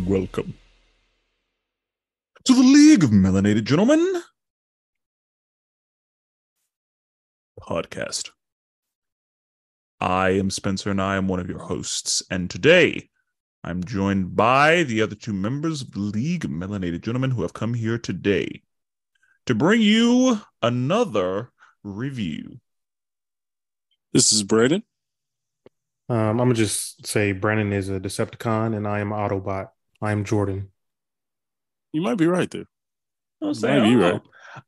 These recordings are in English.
Welcome to the League of Melanated Gentlemen podcast. I am Spencer and I am one of your hosts, and today I'm joined by the other two members of the League of Melanated Gentlemen who have come here today to bring you another review. This is Brandon. I'm gonna just say Brandon is a Decepticon and I am an Autobot. I am Jordan. You might be right there.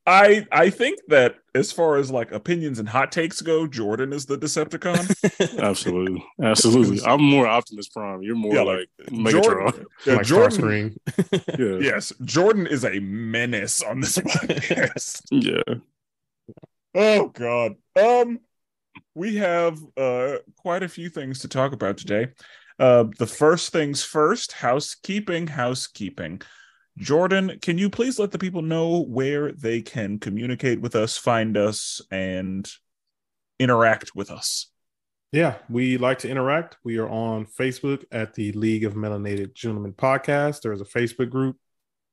I think that as far as like opinions and hot takes go, Jordan is the Decepticon. Absolutely. I'm more Optimus Prime. You're more like Megatron. Jordan, Yes, Jordan is a menace on this podcast. Yeah. Oh God. We have quite a few things to talk about today. The first things first, housekeeping. Jordan, can you please let the people know where they can communicate with us, find us, and interact with us? Yeah, we like to interact. We are on Facebook at the League of Melanated Gentlemen podcast. There's a Facebook group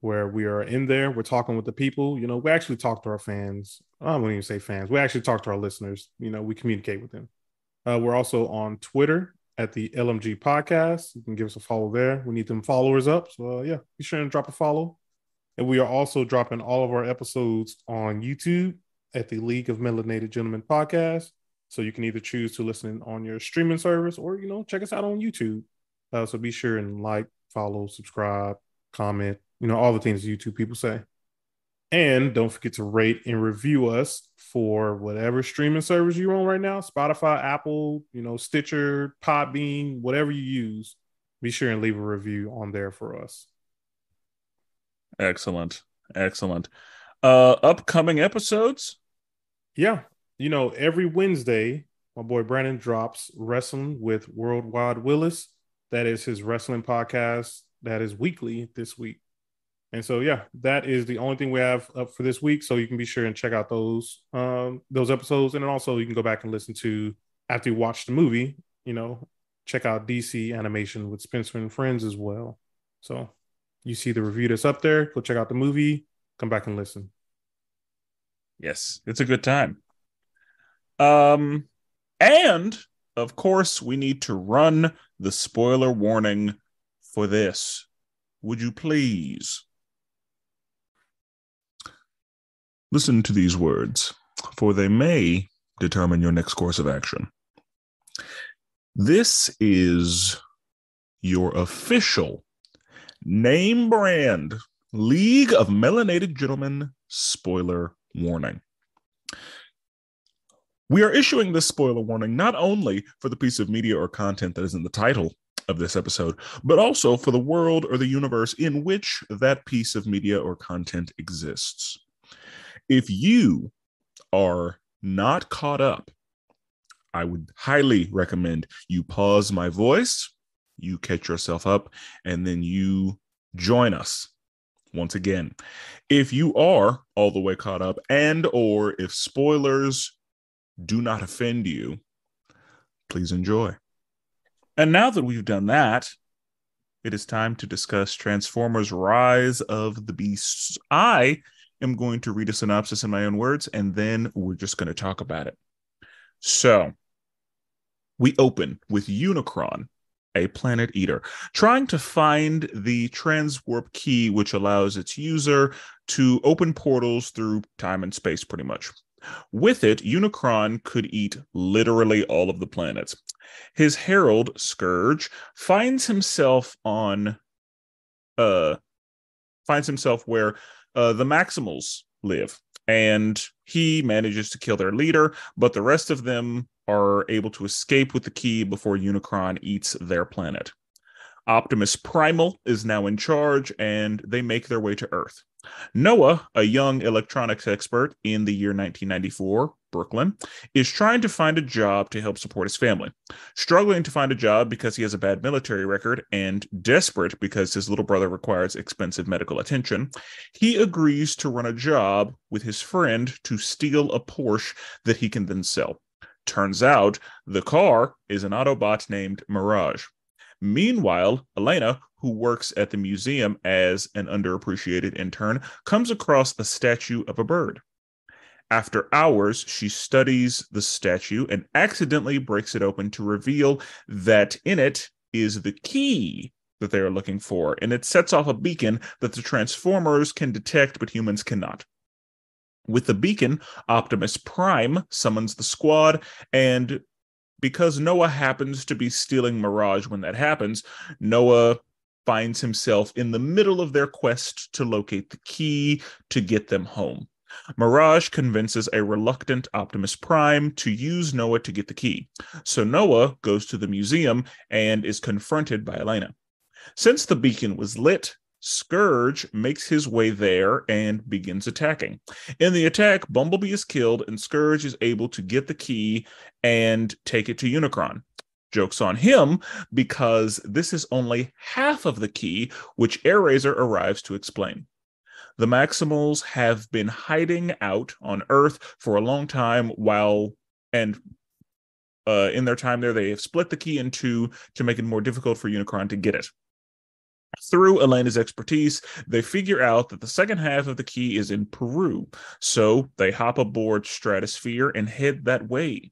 where we are in there. We're talking with the people. You know, we actually talk to our fans. I wouldn't even say fans. We actually talk to our listeners. You know, we communicate with them. We're also on Twitter at the LMG podcast. You can give us a follow there. We need them followers up. So yeah, be sure to drop a follow. And we are also dropping all of our episodes on YouTube at the League of Melanated Gentlemen podcast. So you can either choose to listen on your streaming service or, you know, check us out on YouTube. So be sure and like, follow, subscribe, comment, you know, all the things YouTube people say. And don't forget to rate and review us for whatever streaming service you're on right now. Spotify, Apple, you know, Stitcher, Podbean, whatever you use. Be sure and leave a review on there for us. Excellent. Upcoming episodes? Yeah. You know, every Wednesday, my boy Brandon drops Wrestling with Worldwide Willis. That is his wrestling podcast. That is weekly this week. And so, yeah, that is the only thing we have up for this week. So you can be sure and check out those episodes. And then also you can go back and listen to, after you watch the movie, you know, check out DC Animation with Spencer and Friends as well. So you see the review that's up there. Go check out the movie. Come back and listen. Yes, it's a good time. And of course, we need to run the spoiler warning for this. Would you please listen to these words, for they may determine your next course of action. This is your official name brand League of Melanated Gentlemen spoiler warning. We are issuing this spoiler warning not only for the piece of media or content that is in the title of this episode, but also for the world or the universe in which that piece of media or content exists. If you are not caught up, I would highly recommend you pause my voice, you catch yourself up, and then you join us once again. If you are all the way caught up and or if spoilers do not offend you, please enjoy. And now that we've done that, it is time to discuss Transformers: Rise of the Beasts. I am going to read a synopsis in my own words, and then we're just going to talk about it. So, we open with Unicron, a planet eater, trying to find the transwarp key which allows its user to open portals through time and space, pretty much. With it, Unicron could eat literally all of the planets. His herald, Scourge, finds himself where the Maximals live, and he manages to kill their leader, but the rest of them are able to escape with the key before Unicron eats their planet. Optimus Primal is now in charge, and they make their way to Earth. Noah, a young electronics expert in the year 1994, Brooklyn, is trying to find a job to help support his family. Struggling to find a job because he has a bad military record and desperate because his little brother requires expensive medical attention, he agrees to run a job with his friend to steal a Porsche that he can then sell. Turns out the car is an Autobot named Mirage. Meanwhile, Elena, who works at the museum as an underappreciated intern, comes across a statue of a bird. After hours, she studies the statue and accidentally breaks it open to reveal that in it is the key that they are looking for, and it sets off a beacon that the Transformers can detect, but humans cannot. With the beacon, Optimus Prime summons the squad, and because Noah happens to be stealing Mirage when that happens, Noah finds himself in the middle of their quest to locate the key to get them home. Mirage convinces a reluctant Optimus Prime to use Noah to get the key. So Noah goes to the museum and is confronted by Elena. Since the beacon was lit, Scourge makes his way there and begins attacking. In the attack, Bumblebee is killed and Scourge is able to get the key and take it to Unicron. Joke's on him, because this is only half of the key, which Airazor arrives to explain. The Maximals have been hiding out on Earth for a long time in their time there, they have split the key in two to make it more difficult for Unicron to get it. Through Elena's expertise, they figure out that the second half of the key is in Peru, so they hop aboard Stratosphere and head that way.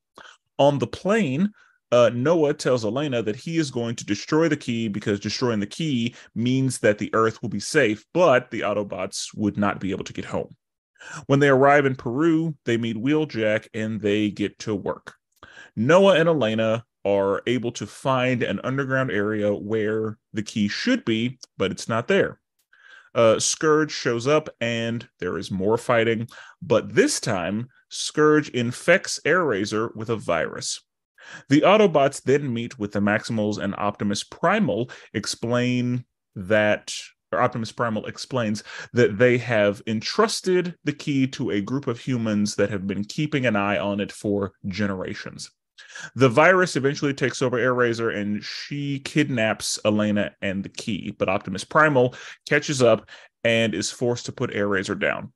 On the plane, Noah tells Elena that he is going to destroy the key because destroying the key means that the Earth will be safe, but the Autobots would not be able to get home. When they arrive in Peru, they meet Wheeljack and they get to work. Noah and Elena are able to find an underground area where the key should be, but it's not there. Scourge shows up and there is more fighting, but this time Scourge infects Airazor with a virus. The Autobots then meet with the Maximals, and Optimus Primal explains that they have entrusted the key to a group of humans that have been keeping an eye on it for generations. The virus eventually takes over Airazor, and she kidnaps Elena and the key, but Optimus Primal catches up and is forced to put Airazor down.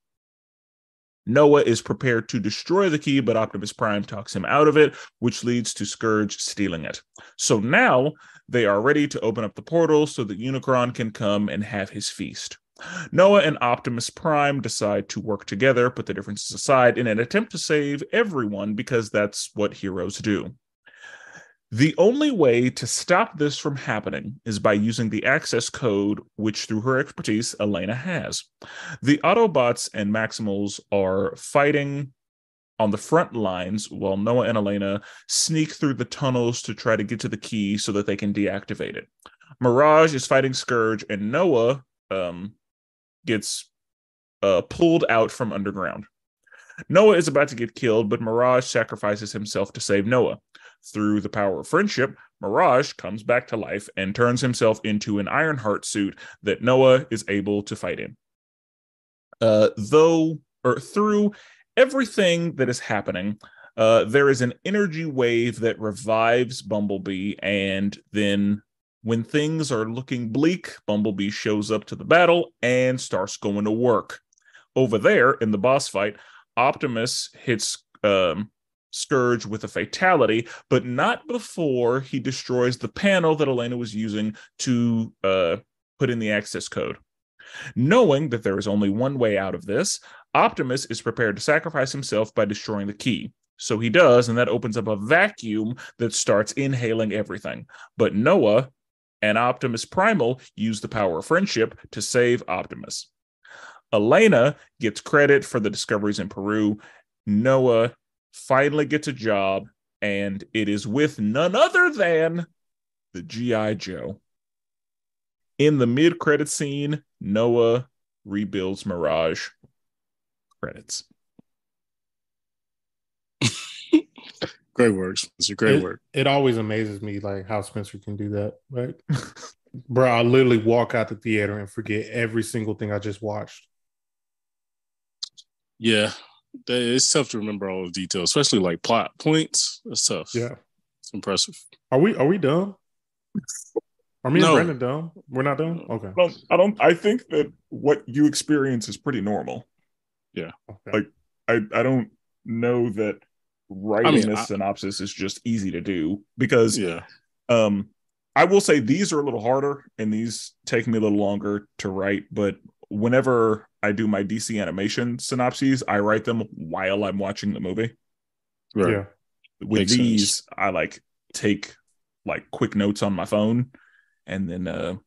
Noah is prepared to destroy the key, but Optimus Prime talks him out of it, which leads to Scourge stealing it. So now they are ready to open up the portal so that Unicron can come and have his feast. Noah and Optimus Prime decide to work together, put the differences aside, in an attempt to save everyone, because that's what heroes do. The only way to stop this from happening is by using the access code, which through her expertise, Elena has. The Autobots and Maximals are fighting on the front lines while Noah and Elena sneak through the tunnels to try to get to the key so that they can deactivate it. Mirage is fighting Scourge, and Noah gets pulled out from underground. Noah is about to get killed, but Mirage sacrifices himself to save Noah. Through the power of friendship, Mirage comes back to life and turns himself into an Ironheart suit that Noah is able to fight in. Through everything that is happening, there is an energy wave that revives Bumblebee, and then when things are looking bleak, Bumblebee shows up to the battle and starts going to work. Over there, in the boss fight, Optimus hits Scourge with a fatality, but not before he destroys the panel that Elena was using to put in the access code. Knowing that there is only one way out of this, Optimus is prepared to sacrifice himself by destroying the key. So he does, and that opens up a vacuum that starts inhaling everything. But Noah and Optimus Primal use the power of friendship to save Optimus. Elena gets credit for the discoveries in Peru. Noah finally gets a job, and it is with none other than the G.I. Joe. In the mid-credit scene, Noah rebuilds Mirage. Credits. Great work, Spencer. Great work. It always amazes me, like, how Spencer can do that. Right, bro, I literally walk out the theater and forget every single thing I just watched. Yeah, it's tough to remember all the details, especially like plot points. It's tough. Yeah, it's impressive. Are we done? Are me and Brandon done? We're not done. Okay. I think that what you experience is pretty normal. Yeah. Okay. Like I don't know that writing a synopsis is just easy to do, because I will say these are a little harder and these take me a little longer to write, but whenever I do my DC animation synopses, I write them while I'm watching the movie. Right. Yeah. With Makes these, sense. I like take like quick notes on my phone and then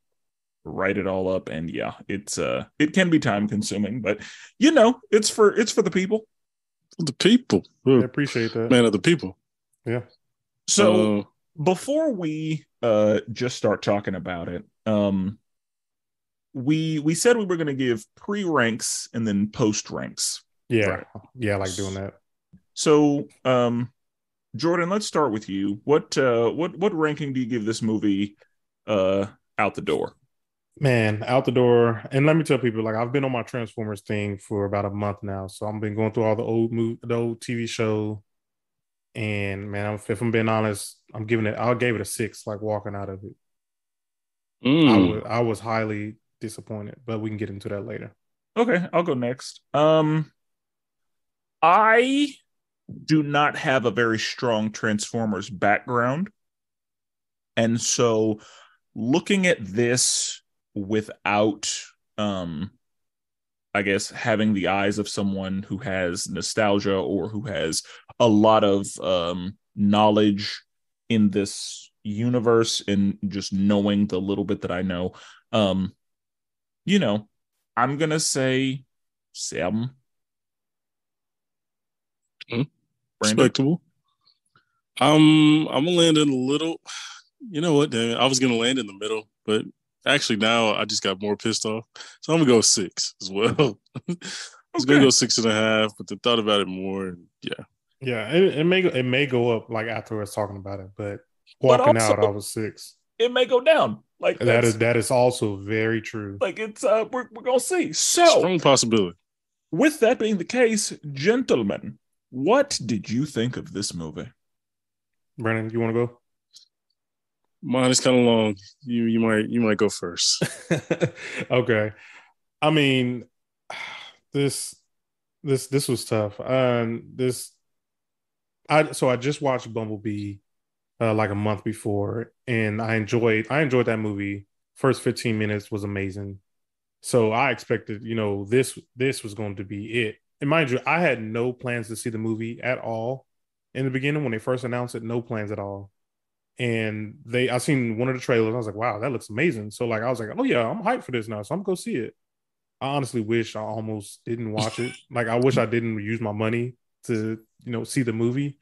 write it all up. And yeah, it can be time consuming, but it's for the people. The people. I appreciate that. Man of the people. Yeah. So before we just start talking about it, we said we were going to give pre-ranks and then post-ranks. Yeah. Right. Yeah, I like doing that. So, Jordan, let's start with you. What ranking do you give this movie out the door? Man, out the door. And let me tell people, like, I've been on my Transformers thing for about a month now. So I've been going through all the old TV show. And man, if I'm being honest, I gave it a 6, like walking out of it. I was highly disappointed, but we can get into that later. Okay, I'll go next. I do not have a very strong Transformers background. And so looking at this without I guess having the eyes of someone who has nostalgia or who has a lot of knowledge in this universe and just knowing the little bit that I know, I'm gonna say 7. Respectable. I'm gonna land in a little. You know what? Damn it, I was gonna land in the middle, but actually now I just got more pissed off, so I'm gonna go 6 as well. I was gonna go 6.5, but then thought about it more, and yeah. It may go up like afterwards talking about it, but walking out, I was 6. It may go down. Like that is also very true. Like it's we're gonna see. So strong possibility. With that being the case, gentlemen, what did you think of this movie? Brandon, you want to go? Mine is kind of long. You might go first. Okay. I mean, this was tough. I just watched Bumblebee like a month before, and I enjoyed that movie. First 15 minutes was amazing. So I expected, this was going to be it. And mind you, I had no plans to see the movie at all in the beginning when they first announced it. No plans at all. And I seen one of the trailers. I was like, wow, that looks amazing. So like, I was like, oh yeah, I'm hyped for this now. So I'm gonna go see it. I honestly wish I almost didn't watch it. Like, I wish I didn't use my money to, see the movie.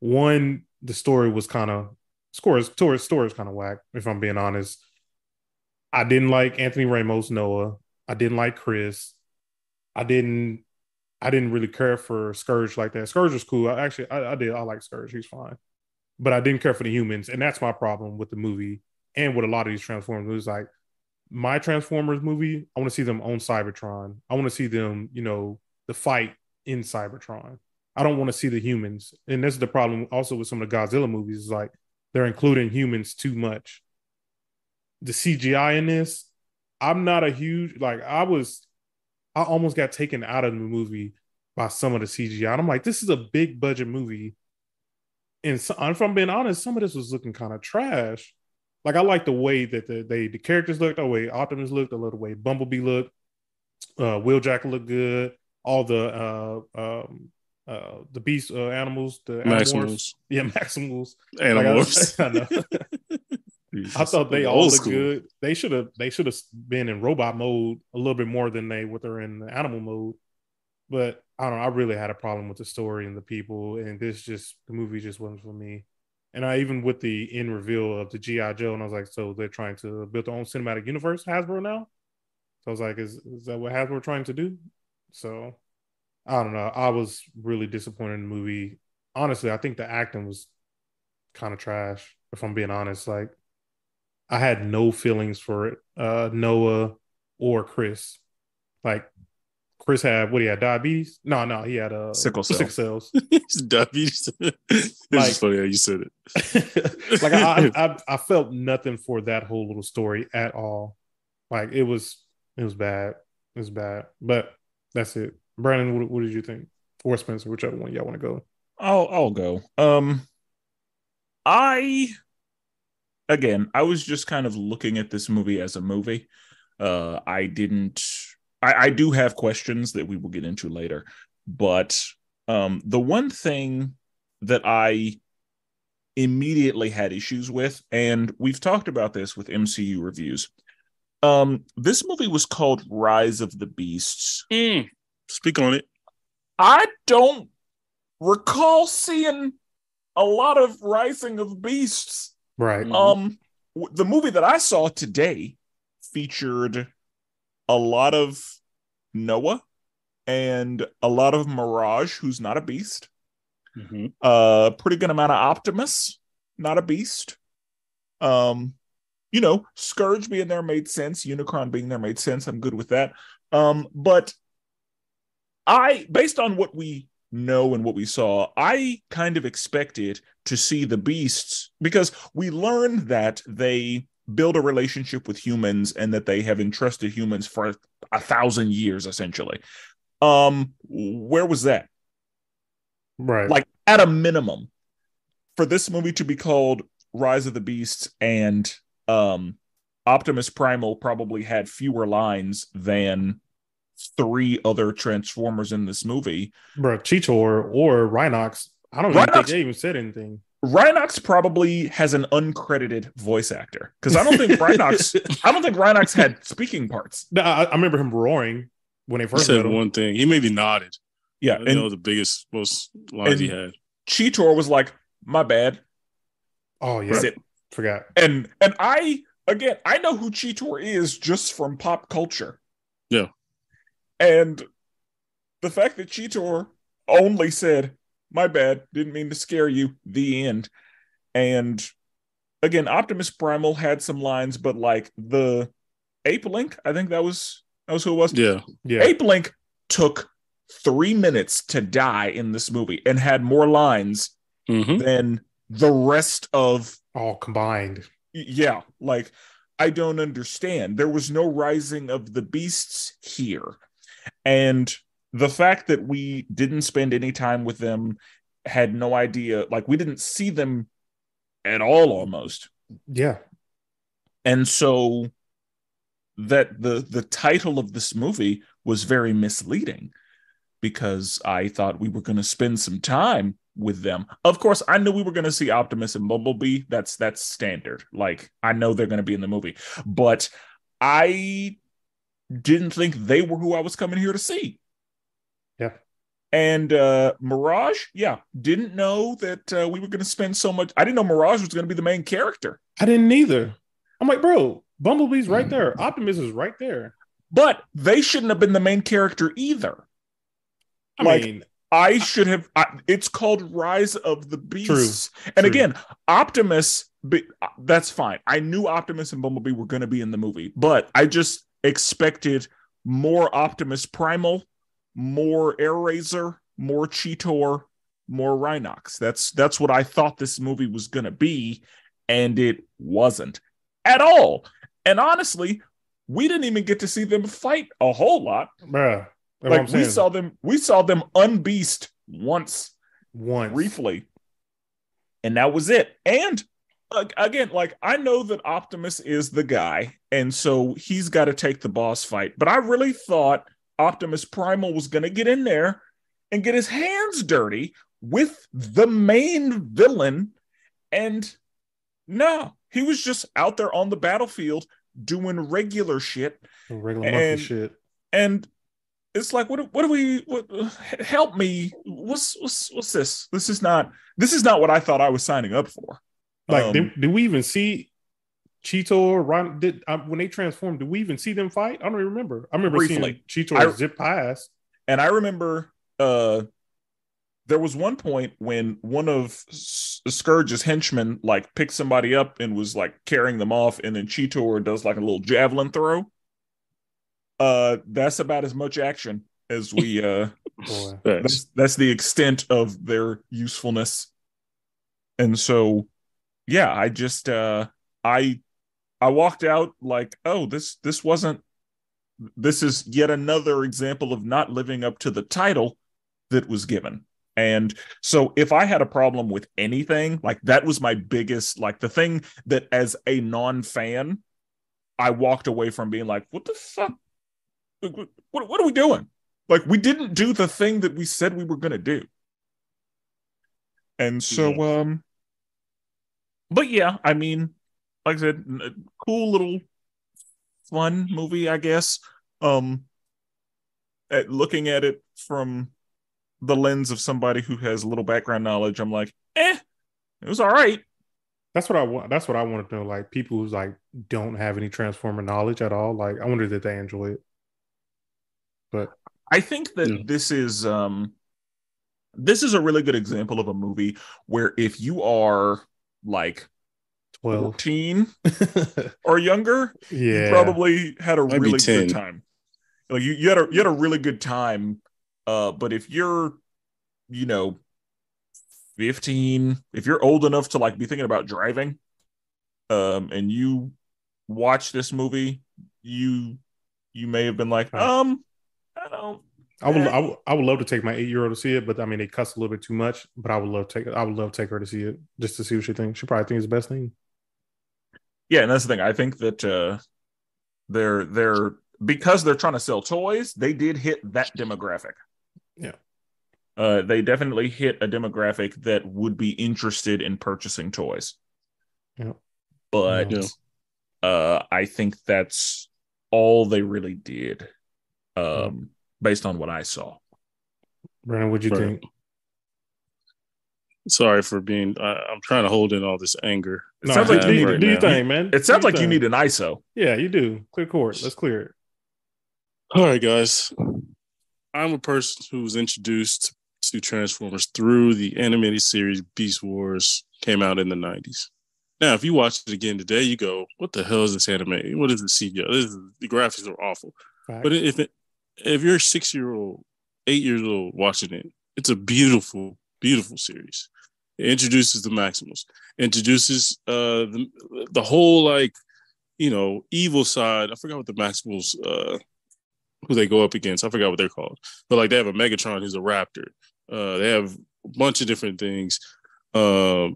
One, the story was kind of story is kind of whack, if I'm being honest. I didn't like Anthony Ramos, Noah. I didn't like Chris. I didn't really care for Scourge like that. Scourge was cool. I did. I like Scourge. He's fine. But I didn't care for the humans. And that's my problem with the movie and with a lot of these Transformers movies. Like, my Transformers movie, I want to see them on Cybertron. I want to see them, the fight in Cybertron. I don't want to see the humans. And this is the problem also with some of the Godzilla movies, is like they're including humans too much. The CGI in this, I'm not a huge, like, I almost got taken out of the movie by some of the CGI. And I'm like, this is a big budget movie. And so, if I'm being honest, some of this was looking kind of trash. Like, I like the way that the characters looked, the way Optimus looked, the way Bumblebee looked. Wheeljack looked good. All the beast animals, the Maximals. Yeah, Maximals. Animals. Like, I know. I thought they all looked good. They should have been in robot mode a little bit more than what they're in the animal mode. But I don't know. I really had a problem with the story and the people, and the movie just wasn't for me. And I even with the end reveal of the G.I. Joe, and I was like, so they're trying to build their own cinematic universe, Hasbro now? So I was like, is that what Hasbro are trying to do? So I don't know. I was really disappointed in the movie. Honestly, I think the acting was kind of trash, if I'm being honest. Like, I had no feelings for it. Noah or Chris. Like, Chris had diabetes? No, he had sickle cells. Diabetes. It's just funny how you said it. Like, I felt nothing for that whole little story at all. Like, it was bad. It was bad. But that's it. Brandon, what did you think? Or Spencer, whichever one y'all want to go. I'll go. again, I was just kind of looking at this movie as a movie. I didn't. I do have questions that we will get into later, but the one thing that I immediately had issues with, and we've talked about this with MCU reviews. This movie was called Rise of the Beasts. Speak on it. I don't recall seeing a lot of Rising of Beasts. Right. The movie that I saw today featured a lot of Noah and a lot of Mirage, who's not a beast. Pretty good amount of Optimus, not a beast. Scourge being there made sense. Unicron being there made sense. I'm good with that. But based on what we know and what we saw, I kind of expected to see the beasts, because we learned that they build a relationship with humans and that they have entrusted humans for 1,000 years, essentially. Where was that? Right. Like, at a minimum, for this movie to be called Rise of the Beasts, and Optimus Primal probably had fewer lines than 3 other Transformers in this movie. Bro, Cheetor or Rhinox, I don't even think they even said anything. Rhinox probably has an uncredited voice actor, because I don't think Rhinox had speaking parts. No, I remember him roaring when they first said one thing. He maybe nodded. Yeah, I know the most lines he had. Cheetor was like, "My bad." Oh yeah, forgot. And I know who Cheetor is just from pop culture. Yeah, and the fact that Cheetor only said, "My bad, didn't mean to scare you," the end. And again, Optimus Primal had some lines, but like the Ape Link, I think that was who it was. Yeah. Ape Link took 3 minutes to die in this movie and had more lines than the rest of all combined. Yeah, like, I don't understand. There was no Rising of the Beasts here. And the fact that we didn't spend any time with them, had no idea, like, we didn't see them at all almost. Yeah. And so that the title of this movie was very misleading, because I thought we were going to spend some time with them. Of course, I knew we were going to see Optimus and Bumblebee. That's standard. Like, I know they're going to be in the movie, but I didn't think they were who I was coming here to see. Yeah. And Mirage, didn't know that we were going to spend so much. I didn't know Mirage was going to be the main character. I didn't either. I'm like, bro, Bumblebee's right there. Optimus is right there. But they shouldn't have been the main character either. I mean, I should have. It's called Rise of the Beasts. True. Again, Optimus, that's fine. I knew Optimus and Bumblebee were going to be in the movie, but I just expected more Optimus Primal, more Air Razor, more Cheetor, more Rhinox. That's what I thought this movie was going to be, and it wasn't at all. And honestly, we didn't even get to see them fight a whole lot. Bruh. Like, we saw them unbeast once briefly, and that was it. And again, like, I know that Optimus is the guy, and so he's got to take the boss fight. But I really thought Optimus Primal was going to get in there and get his hands dirty with the main villain, and no, he was just out there on the battlefield doing regular shit, monkey shit, and. It's like, what help me. What's this? This is not what I thought I was signing up for. Like, did we even see Cheetor when they transformed? Did we even see them fight? I don't even remember. I remember briefly seeing Cheetor zip past. And I remember there was one point when one of Scourge's henchmen like picked somebody up and was like carrying them off, and then Cheetor does like a little javelin throw. That's about as much action as we that's the extent of their usefulness. And so I just I walked out like, oh, this is yet another example of not living up to the title that was given. And so if I had a problem with anything, like that was my biggest, like the thing that as a non-fan, I walked away from being like, what the fuck? What are we doing? Like, we didn't do the thing that we said we were going to do. And so, but yeah, I mean, like I said, cool little fun movie, I guess. Looking at it from the lens of somebody who has a little background knowledge, I'm like, it was all right. That's what I want. That's what I want to know. Like people who's like don't have any Transformer knowledge at all. Like I wonder that they enjoy it. But I think that this is a really good example of a movie where if you are like 12 14 or younger, you yeah, probably had a Might be really 10. good time. Like you had a really good time. But if you're, 15, if you're old enough to like be thinking about driving, and you watch this movie, you may have been like, I don't. I would love to take my 8-year-old to see it, but I mean, it cuts a little bit too much. But I would love to take her to see it just to see what she thinks. She probably thinks it's the best thing. Yeah, and that's the thing. I think that they're because they're trying to sell toys, they did hit that demographic. Yeah. They definitely hit a demographic that would be interested in purchasing toys. Yeah. But I think that's all they really did, based on what I saw. Brandon, what'd you think? Sorry for being. I'm trying to hold in all this anger. It sounds like you need do your thing, man. It sounds like you need an ISO. Yeah, you do. Clear court. Let's clear it. All right, guys. I'm a person who was introduced to Transformers through the animated series Beast Wars. Came out in the 90s. Now, if you watch it again today, you go, "What the hell is this anime? What is this CGI? The graphics are awful." Right. But if you're a 6-year-old, 8 years old watching it, it's a beautiful, beautiful series. It introduces the Maximals, introduces the whole evil side. I forgot what the Maximals who they go up against. I forgot what they're called, but like they have a Megatron who's a raptor. They have a bunch of different things. The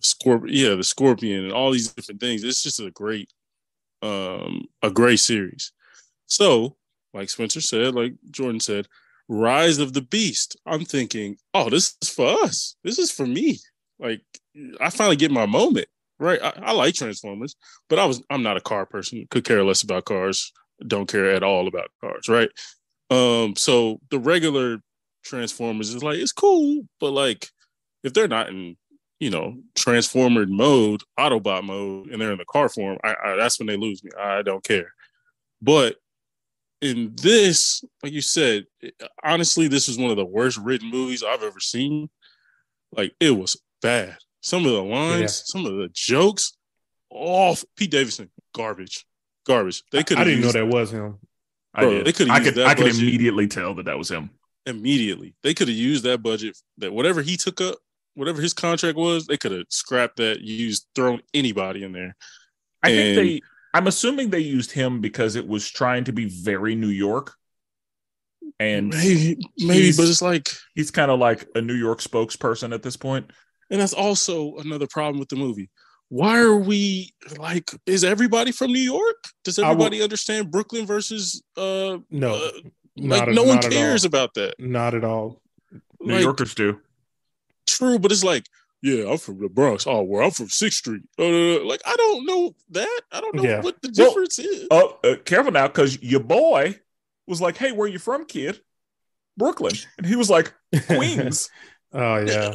Scorpion and all these different things. It's just a great series. So, like Spencer said, like Jordan said, Rise of the Beast. I'm thinking, oh, this is for us. This is for me. Like, I finally get my moment, right? I like Transformers, but I'm not a car person. Could care less about cars. Don't care at all about cars, right? So the regular Transformers is like, it's cool, but like, if they're not in, Transformer mode, Autobot mode, and they're in the car form, that's when they lose me. I don't care. But in this, like you said, honestly, this was one of the worst written movies I've ever seen. Like, it was bad. Some of the lines, some of the jokes, Pete Davidson, garbage. They could. I didn't know that was him. I did. They could. I could immediately tell that was him. Immediately, they could have used that budget. That whatever he took up, whatever his contract was, they could have scrapped that. Thrown anybody in there. I'm assuming they used him because it was trying to be very New York. And maybe, but it's like he's kind of like a New York spokesperson at this point. And that's also another problem with the movie. Why are we like? Is everybody from New York? Does everybody understand Brooklyn versus? No, no one cares about that. Not at all. New Yorkers do. True, but it's like, yeah, I'm from the Bronx. Oh, well, I'm from 6th Street. Like, I don't know that. I don't know what the difference is. Careful now, because your boy was like, "Hey, where you from, kid?" Brooklyn, and he was like, "Queens." Oh yeah,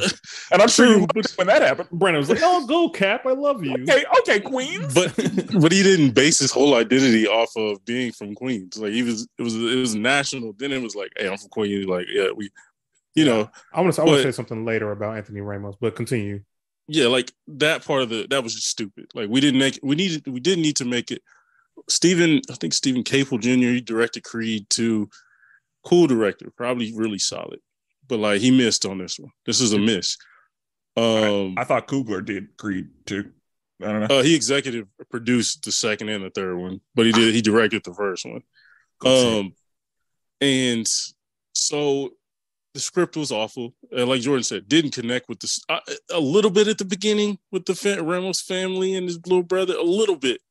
and I'm sure you when that happened. Brandon was like, "Oh, go Cap, I love you." Okay, Queens. But he didn't base his whole identity off of being from Queens. Like it was national. Then it was like, "Hey, I'm from Queens." Like, yeah, I want to say something later about Anthony Ramos, but continue. Yeah, like that part of that was just stupid. Like we didn't need to make it. I think Stephen Caple Jr. He directed Creed 2. Cool director, probably really solid. But like he missed on this one. This is a miss. I thought Coogler did Creed 2. I don't know. He executive produced the second and the third one, but he directed the first one. And so the script was awful. And like Jordan said, didn't connect with a little bit at the beginning with the Ramos family and his little brother, a little bit.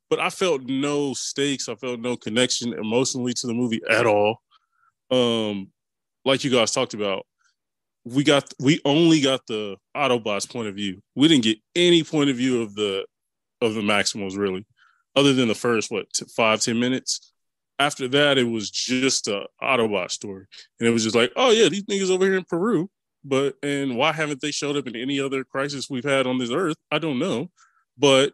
But I felt no stakes. I felt no connection emotionally to the movie at all. Like you guys talked about, we only got the Autobots point of view. We didn't get any point of view of the Maximals, really, other than the first 5-10 minutes. After that, it was just a Autobot story, and it was just like, oh yeah, these niggas over here in Peru, and why haven't they showed up in any other crisis we've had on this earth? I don't know, but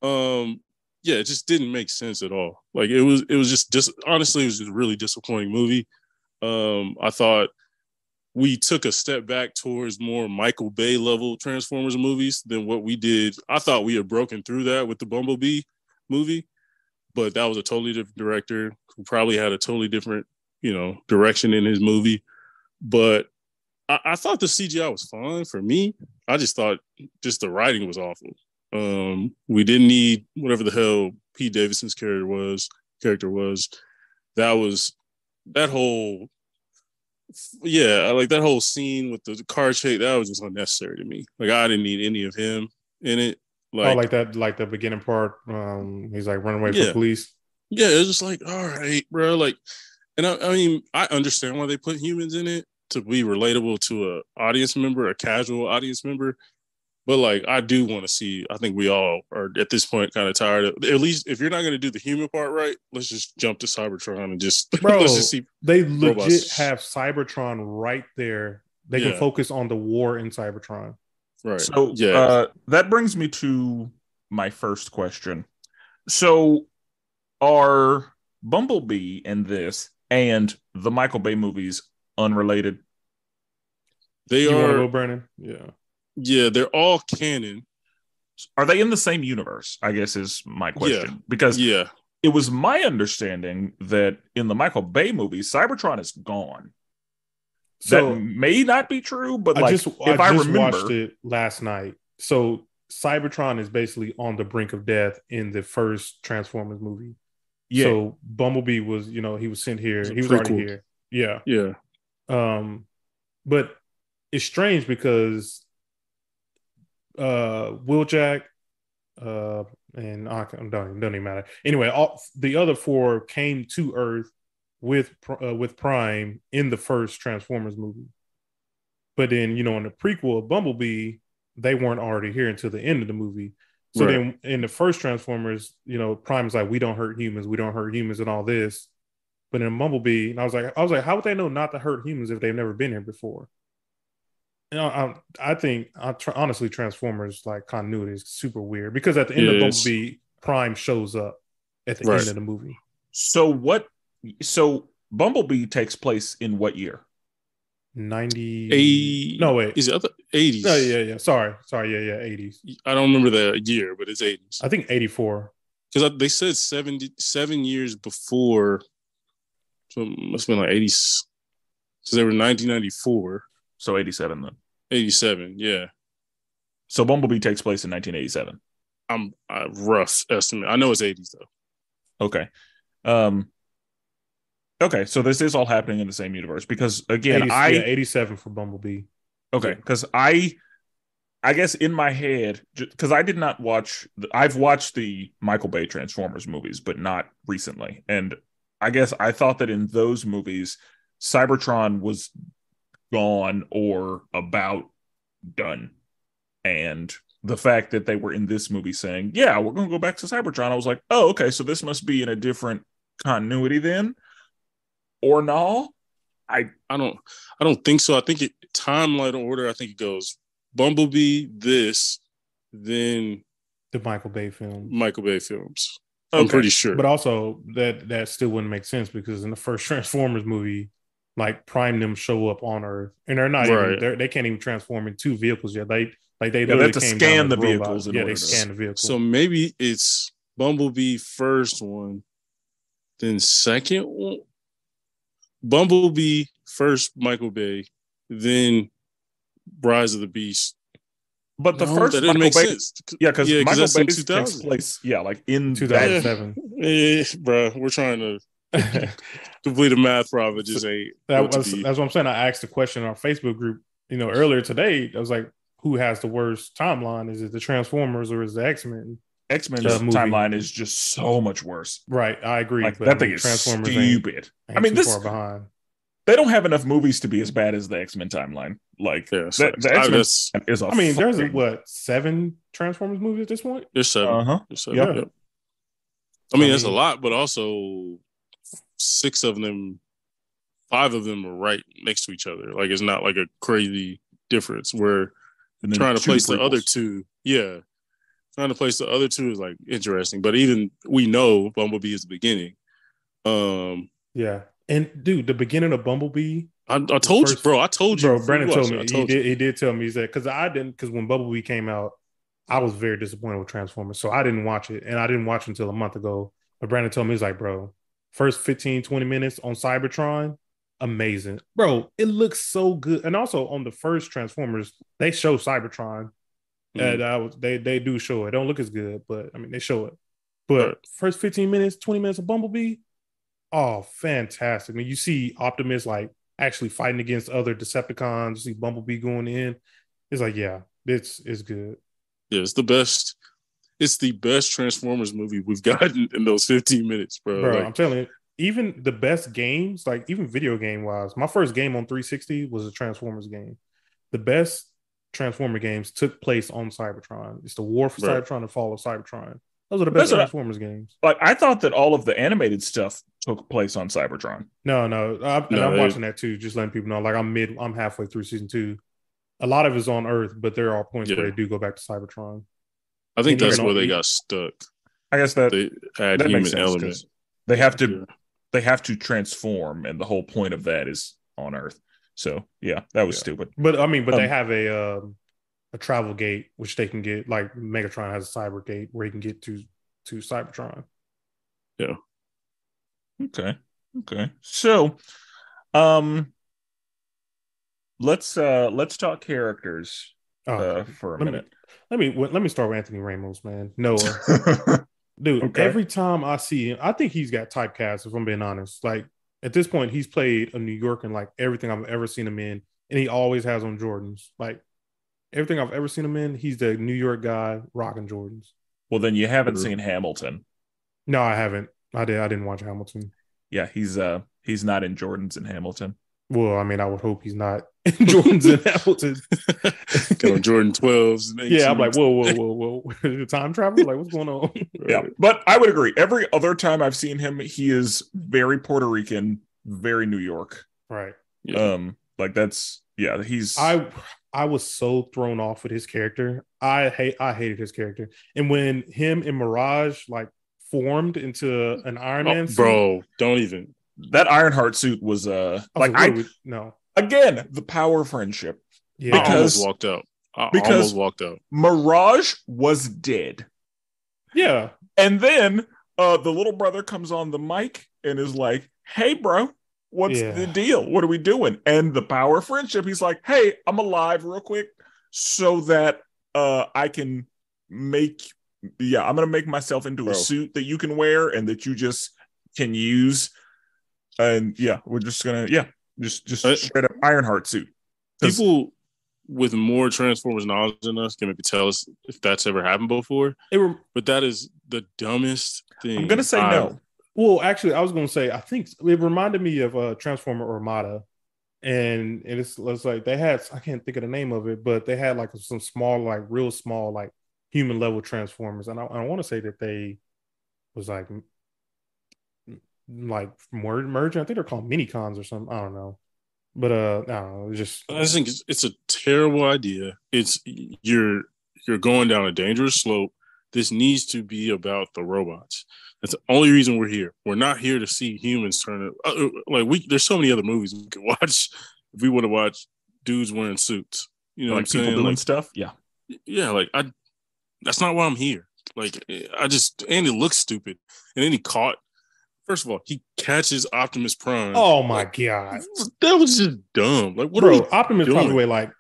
yeah, it just didn't make sense at all. Like it was just honestly, it was just a really disappointing movie. I thought we took a step back towards more Michael Bay level Transformers movies than what we did. I thought we had broken through that with the Bumblebee movie, but that was a totally different director who probably had a totally different, direction in his movie. But I thought the CGI was fine for me. I just thought just the writing was awful. We didn't need whatever the hell Pete Davidson's character was. That whole scene with the car chase, that was just unnecessary to me. Like I didn't need any of him in it. Like the beginning part. He's like running away from police. Yeah, it's just like, all right, bro. Like, and I mean, I understand why they put humans in it to be relatable to a casual audience member. But like, I do want to see. I think we all are at this point kind of tired of. At least if you're not going to do the human part right, let's just jump to Cybertron and just let's just see. They legit robots. Have Cybertron right there. They can focus on the war in Cybertron. Right. So that brings me to my first question. So are Bumblebee in this and the Michael Bay movies unrelated? They are. Want to go, Brandon? Yeah. Yeah, they're all canon. Are they in the same universe? I guess is my question. Yeah. Because it was my understanding that in the Michael Bay movies, Cybertron is gone. So that may not be true, but I remember, watched it last night. So Cybertron is basically on the brink of death in the first Transformers movie. Yeah. So Bumblebee was, he was sent here. He was already here. Yeah. Yeah. But it's strange because Wheeljack, and don't even matter. Anyway, all the other four came to Earth with Prime in the first Transformers movie. But then, in the prequel of Bumblebee, they weren't already here until the end of the movie. So then in the first Transformers, Prime's like, we don't hurt humans and all this. But in Bumblebee, and I was like, how would they know not to hurt humans if they've never been here before? I think honestly, Transformers like continuity is super weird because at the end of Bumblebee, Prime shows up at the end of the movie. So Bumblebee takes place in what year? 90. No, wait. Is it 80s? No, yeah. Sorry. Yeah, 80s. I don't remember the year, but it's 80s. I think 84. Because they said 7 years before. So it must have been like 80s. So they were 1994. So 87 then. 87, yeah. So Bumblebee takes place in 1987. I'm a rough estimate. I know it's 80s though. Okay. Okay, so this is all happening in the same universe because again, 87 for Bumblebee. Okay, because I guess in my head, because I did not watch. I've watched the Michael Bay Transformers movies, but not recently. And I guess I thought that in those movies, Cybertron was gone or about done, and the fact that they were in this movie saying, "Yeah, we're going to go back to Cybertron," I was like, "Oh, okay, so this must be in a different continuity then." Or no, I don't think so. I think timeline order. I think it goes Bumblebee, then the Michael Bay films. Okay. I'm pretty sure. But also that still wouldn't make sense because in the first Transformers movie, like Prime them show up on Earth and they're not even they can't even transform into vehicles yet. They have to scan the vehicles. They scan the vehicles. So maybe it's Bumblebee first one, then second one. Bumblebee first, Michael Bay, then Rise of the Beast. But the first that didn't make sense. Because Michael Bay takes place, like in 2007. Bro, we're trying to Complete a math problem just ain't. That's what I'm saying. I asked the question in our Facebook group, earlier today. I was like, who has the worst timeline? Is it the Transformers or is it the X-Men? X-Men's timeline is just so much worse. Right, I agree. Like, that thing is stupid. Ain't too far behind. They don't have enough movies to be as bad as the X-Men timeline. Like, the X-Men is there's 7 Transformers movies at this point? There's 7. There's 7. Yep. I mean, that's a lot, but also 6 of them, 5 of them are right next to each other. Like, it's not like a crazy difference where trying to place the other 2. Yeah. Trying to place the other 2 is like interesting, but even we know Bumblebee is the beginning. Yeah. And dude, the beginning of Bumblebee. I told you, bro. I told you. Bro, Brandon told me. He did tell me. He said, because when Bumblebee came out, I was very disappointed with Transformers. So I didn't watch it. And I didn't watch it until a month ago. But Brandon told me, he's like, bro, first 15, 20 minutes on Cybertron, amazing. Bro, it looks so good. And also on the first Transformers, they show Cybertron. They do show it. It don't look as good, but I mean, they show it. But first 15 minutes, 20 minutes of Bumblebee, oh, fantastic. I mean, you see Optimus like actually fighting against other Decepticons. You see Bumblebee going in. It's like, yeah, it's good. Yeah, it's the best. It's the best Transformers movie we've gotten in those 15 minutes, bro. Bro, I'm telling you, even the best games, like even video game wise, my first game on 360 was a Transformers game. The best Transformer games took place on Cybertron. It's the War for Cybertron and Fall of Cybertron. Those are the best Transformers games. Like, I thought that all of the animated stuff took place on Cybertron. No, I'm watching that too. Just letting people know. Like, I'm halfway through season 2. A lot of it's on Earth, but there are points where they do go back to Cybertron. I think that's where they got stuck. I guess that they add human elements. They have to transform, and the whole point of that is on Earth. So yeah, that was stupid. But I mean, they have a travel gate which they can get. Like Megatron has a cyber gate where he can get to Cybertron. Yeah. Okay. So, let's talk characters for a minute. Let me start with Anthony Ramos, man. Noah. Dude, every time I see him, I think he's got typecast, if I'm being honest. Like, at this point, he's played a New York in like everything I've ever seen him in, and he always has on Jordans. Like, everything I've ever seen him in, he's the New York guy rocking Jordans. Well, then you haven't seen Hamilton. No, I haven't. I didn't watch Hamilton. Yeah, he's not in Jordans in Hamilton. Well, I mean, I would hope he's not in Jordans in Hamilton. Got on Jordan 12s. Yeah, I'm like, whoa. Time travel? Like, what's going on? Yeah, but I would agree. Every other time I've seen him, he is very Puerto Rican, very New York. Right. Yeah. Like that's he's. I was so thrown off with his character. I hated his character, and when him and Mirage like formed into an Iron Man suit, bro, don't even. That Ironheart suit was no. Again, the power of friendship. Yeah, I almost walked out. Mirage was dead. Yeah, and then the little brother comes on the mic and is like, "Hey, bro, what's the deal? What are we doing?" And the power of friendship. He's like, "Hey, I'm alive, real quick, so that I can make. Yeah, I'm gonna make myself into a suit that you can wear and that you just can use." And we're just gonna just straight up Ironheart suit. People with more Transformers knowledge than us can maybe tell us if that's ever happened before. But that is the dumbest thing. I'm gonna say no. Well, actually, I was gonna say I think it reminded me of Transformer Armada, and it's like they had, I can't think of the name of it, but they had like some small, like real small, like human level Transformers, and I want to say that they was like merging. I think they're called mini cons or something. I don't know. But I don't know. I think it's a terrible idea. It's you're going down a dangerous slope. This needs to be about the robots. That's the only reason we're here. We're not here to see humans turn it. There's so many other movies we could watch if we want to watch dudes wearing suits. You know, like what I'm people saying? Doing stuff. Yeah. That's not why I'm here. Like, and it looks stupid. And then first of all, he catches Optimus Prime. Oh my god, that was just dumb. Like, what Optimus Prime weigh like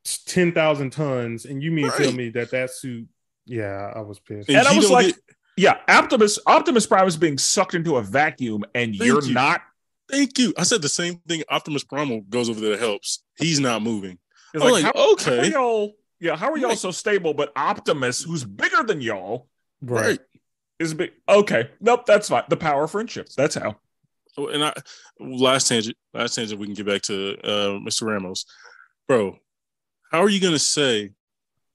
10,000 tons, and you mean to tell me that suit? Yeah, I was pissed. And I was like, Yeah, Optimus Prime is being sucked into a vacuum, and you're not. Thank you. I said the same thing. Optimus Prime goes over there, helps. He's not moving. It's like, okay. How are y'all so stable? But Optimus, who's bigger than y'all, right, is big. Okay, nope, that's fine. The power of friendship. That's how. And last tangent. We can get back to Mr. Ramos, bro. How are you gonna say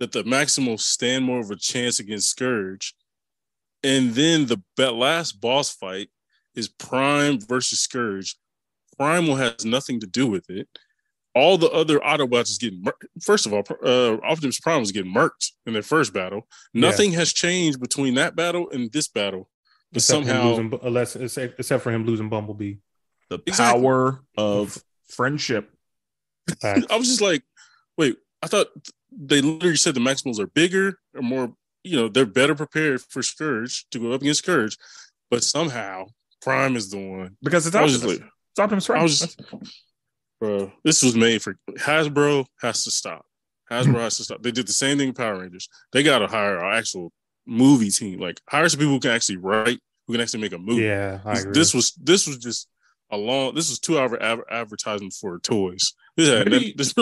that the Maximals stand more of a chance against Scourge, and then that last boss fight is Prime versus Scourge? Primal has nothing to do with it. All the other Autobots is getting first of all, Optimus Prime was getting murked in their first battle. Nothing has changed between that battle and this battle. But except for him losing Bumblebee. The power of friendship. I was just like, wait, I thought they literally said the Maximals are bigger or more, they're better prepared for Scourge to go up against Scourge, but somehow Prime is the one. Because it's Optimus. It's Optimus Prime. Bro, this was made for Hasbro has to stop. They did the same thing with Power Rangers. They got to hire an actual movie team, like hire some people who can actually write, who can actually make a movie. Yeah, I agree. This was just this was 2-hour advertisement for toys. This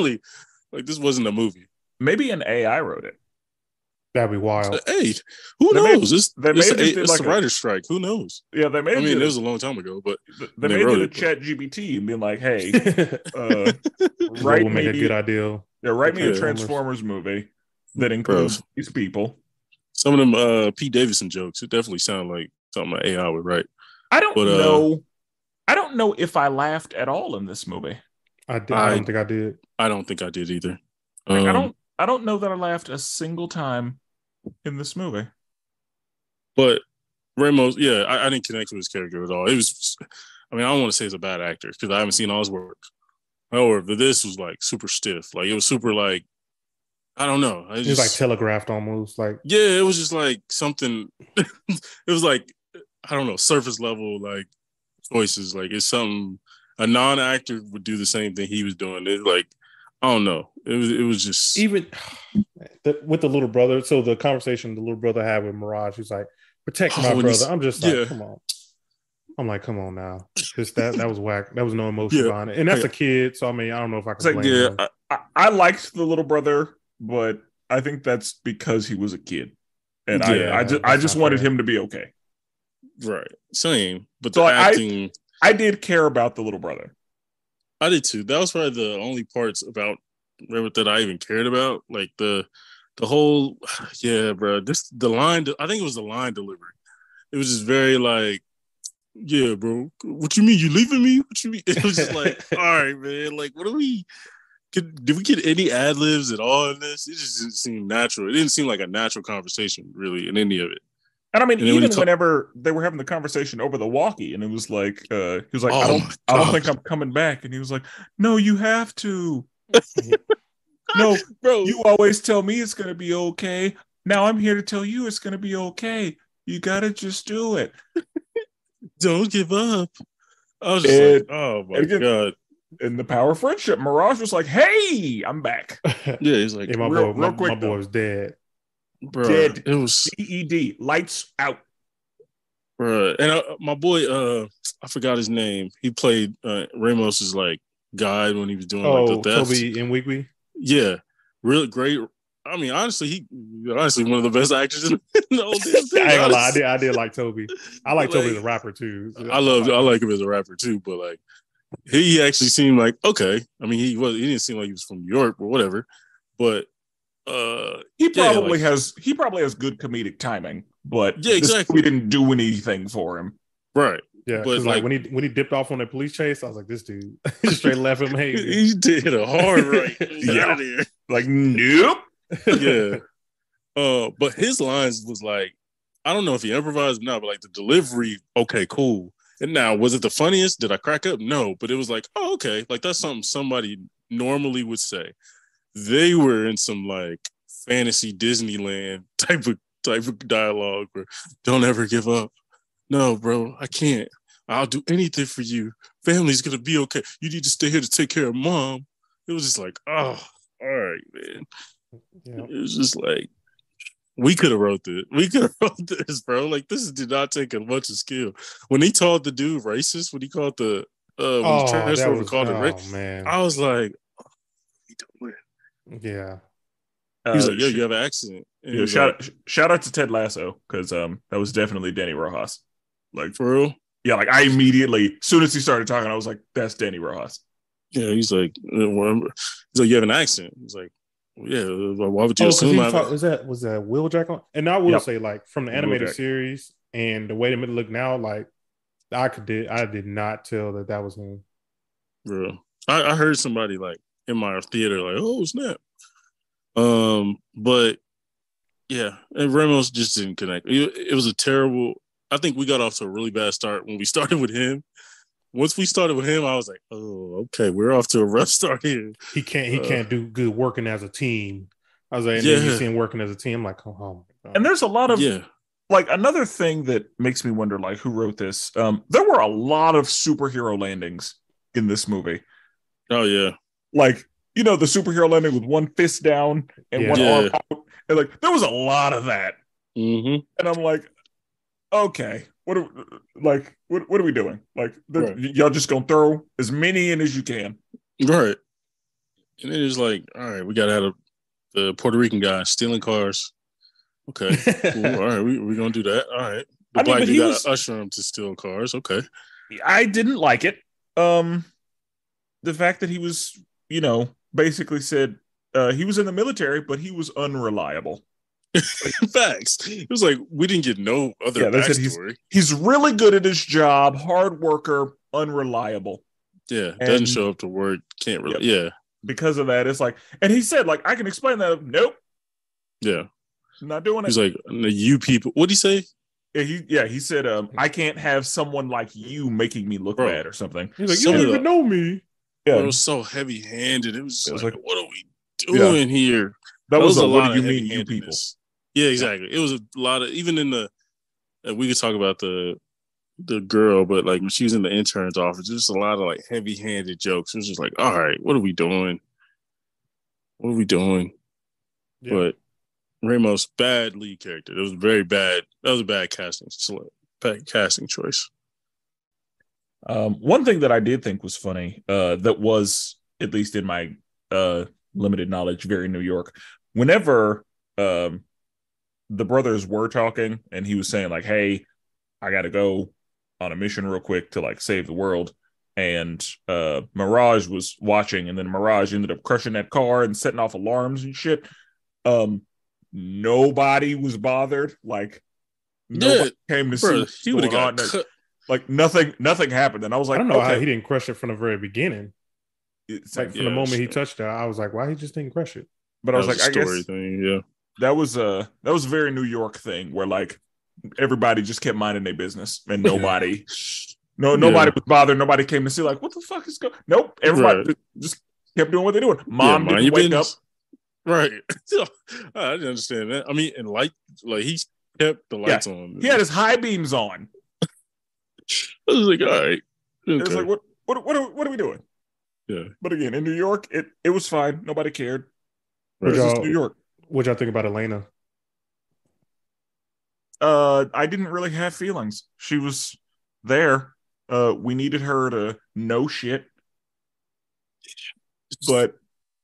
wasn't a movie. Maybe an AI wrote it. That'd be wild. Hey, who knows? It's a writer's strike. Who knows? Yeah, it was a long time ago, but they made it a Chat GPT and being like, "Hey, write me a good idea. Yeah, write me a Transformers movie that includes these people." Some of them Pete Davidson jokes, it definitely sound like something an AI would write. I don't know. I don't know if I laughed at all in this movie. I don't think I did. I don't think I did either. I don't know that I laughed a single time in this movie. But Ramos, I didn't connect with his character at all. It was, I don't want to say he's a bad actor because I haven't seen all his work. However, this was like super stiff. Like it was super like, I don't know. It was like telegraphed almost. Like it was just like something. It was like, I don't know, surface level like choices. Like it's something a non-actor would do the same thing he was doing. It's like, I don't know. It was just even with the little brother. So the conversation the little brother had with Mirage, he's like, "Protect my brother." I'm just like, come on. I'm like, come on now. Just that was whack. That was no emotion behind it, and that's a kid. So I don't know if I can blame him. I liked the little brother, but I think that's because he was a kid, and I just wanted him to be okay. Right, same. But so the acting, I did care about the little brother. I did too. That was probably the only parts about Rabbit that I even cared about. Like the whole, bro. The line. I think it was the line delivery. It was just very like, yeah, bro. What you mean? You leaving me? What you mean? It was just like, all right, man. Like, what do we? Did we get any ad libs at all in this? It just didn't seem natural. It didn't seem like a natural conversation, really, in any of it. And even whenever they were having the conversation over the walkie, and it was like, he was like, I don't think I'm coming back. And he was like, no, you have to. No, bro, you always tell me it's going to be okay. Now I'm here to tell you it's going to be okay. You got to just do it. Don't give up. I was just like, oh my God. In the power of friendship, Mirage was like, hey, I'm back. Yeah, he's like, my boy was dead. Bro, dead. It was DED, lights out. Bro, and my boy, I forgot his name. He played Ramos's like guide when he was doing like the thefts. Toby Nwigwe. Yeah, really great. Honestly, one of the best actors in the whole damn thing. I ain't gonna lie, I did like Toby. I like Toby as a rapper too. I like him as a rapper too, but like he actually seemed like okay. He didn't seem like he was from New York or whatever, but he probably has good comedic timing, but exactly. We didn't do anything for him, right? Yeah, but like when he dipped off on that police chase, I was like, this dude straight left him hanging. He did a hard right. Out of there. Like nope. Yeah. But his lines was like, I don't know if he improvised or not, but like the delivery, okay, cool. And now, was it the funniest? Did I crack up? No, but it was like, oh, okay, like that's something somebody normally would say. They were in some like fantasy Disneyland type of dialogue where don't ever give up. No, bro, I can't. I'll do anything for you. Family's gonna be okay. You need to stay here to take care of mom. It was just like, oh, all right, man. Yeah. It was just like, We could have wrote this. We could have wrote this, bro. Like, this did not take a bunch of skill. When he called the dude racist, when he called the when the transformer called it racist, man. I was like, oh, he don't win. Yeah. He was like, yo, you have an accent. Yeah, shout out to Ted Lasso, because that was definitely Danny Rojas. Like, for real? Yeah, like I immediately, as soon as he started talking, I was like, that's Danny Rojas. Yeah, he's like, you have an accent. He's like, yeah, why would you assume was that Wheeljack on? And I will say, like, from the animated series and the way it look now, like, I did not tell that was him. Bro, I heard somebody like in my theater like, oh snap. But yeah, and Ramos just didn't connect. It was a terrible. I think we got off to a really bad start when we started with him. Once we started with him, I was like, oh, okay, we're off to a rough start here. He can't do good working as a team. I was like, and then you see him working as a team, I'm like, oh my God. And there's a lot of like, another thing that makes me wonder, like, who wrote this? There were a lot of superhero landings in this movie. Oh yeah, like, you know, the superhero landing with one fist down and one arm out, and like there was a lot of that. Mm-hmm. And I'm like, okay, what are we doing? Like, y'all just gonna throw as many in as you can, right? And then it's like, all right, we gotta have the Puerto Rican guy stealing cars. Okay, cool. All right, we're gonna do that. All right, the black dude got to usher him to steal cars. Okay, I didn't like it. The fact that he was, you know, basically said he was in the military, but he was unreliable. Facts. It was like, we didn't get no other backstory. He's really good at his job, hard worker, unreliable. Yeah, doesn't show up to work, can't really. Yeah. Because of that, it's like, and he said, like, I can explain that. Nope. Yeah. Not doing it. He's like, you people. What'd he say? He said, I can't have someone like you making me look bad or something. He's like, you don't even know me. Yeah. It was so heavy-handed. It was like, what are we doing here? That was a lot of you mean you people. Yeah, exactly. It was a lot of, even in the, we could talk about the girl, but like when she was in the intern's office, just a lot of like heavy-handed jokes. It was just like, all right, what are we doing? What are we doing? Yeah. But Ramos, bad lead character. It was very bad. That was a bad casting choice. One thing that I did think was funny, that was, at least in my limited knowledge, very New York. Whenever the brothers were talking and he was saying like, hey, I got to go on a mission real quick to like save the world. And Mirage was watching, and then Mirage ended up crushing that car and setting off alarms and shit. Nobody was bothered. Like, nobody came to see what's going on. Like, nothing happened. And I was like, I don't know how he didn't crush it from the very beginning. It's like, from the moment he touched it, I was like, why he just didn't crush it? But I was like, I guess thing, that was a very New York thing where like everybody just kept minding their business and nobody was bothered. Nobody came to see like, what the fuck is going? Nope, everybody just kept doing what they're doing. Mom didn't wake up. Right. I didn't understand that. I mean, and like he kept the lights on. He had his high beams on. I was like, all right. Okay. It was like, what are we doing? Yeah. But again, in New York, it was fine. Nobody cared. Right. It's New York. What y'all think about Elena? I didn't really have feelings. She was there. We needed her to know shit. But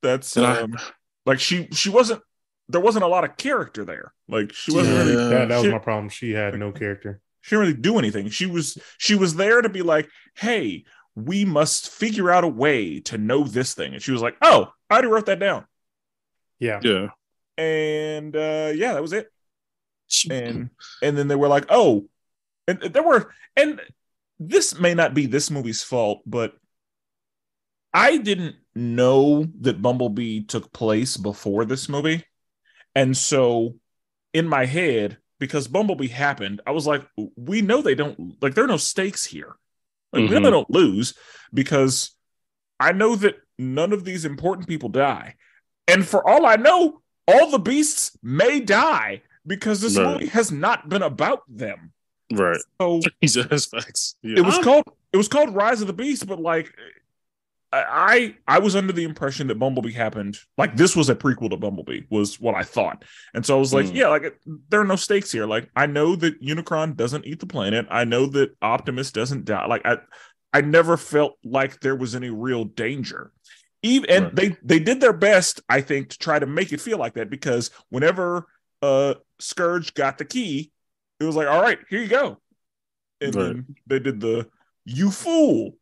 that's like she wasn't. There wasn't a lot of character there. Like she wasn't really. That was my problem. She had no character. She didn't really do anything. She was there to be like, hey, we must figure out a way to know this thing. And she was like, oh, I already wrote that down. Yeah. Yeah. And that was it. And then they were like, oh, and this may not be this movie's fault, but I didn't know that Bumblebee took place before this movie. And so in my head, because Bumblebee happened, I was like, we know they don't, like, there are no stakes here. Like, we know they don't lose, because I know that none of these important people die. And for all I know, all the beasts may die because this movie has not been about them. Right. So Jesus, facts. Yeah. It was called Rise of the Beast, but like, I was under the impression that Bumblebee happened, like this was a prequel to Bumblebee, was what I thought. And so I was like, yeah, like there are no stakes here. Like I know that Unicron doesn't eat the planet. I know that Optimus doesn't die. Like I never felt like there was any real danger. Even and they did their best, I think, to try to make it feel like that, because whenever Scourge got the key, it was like, all right, here you go. And then they did the you fool.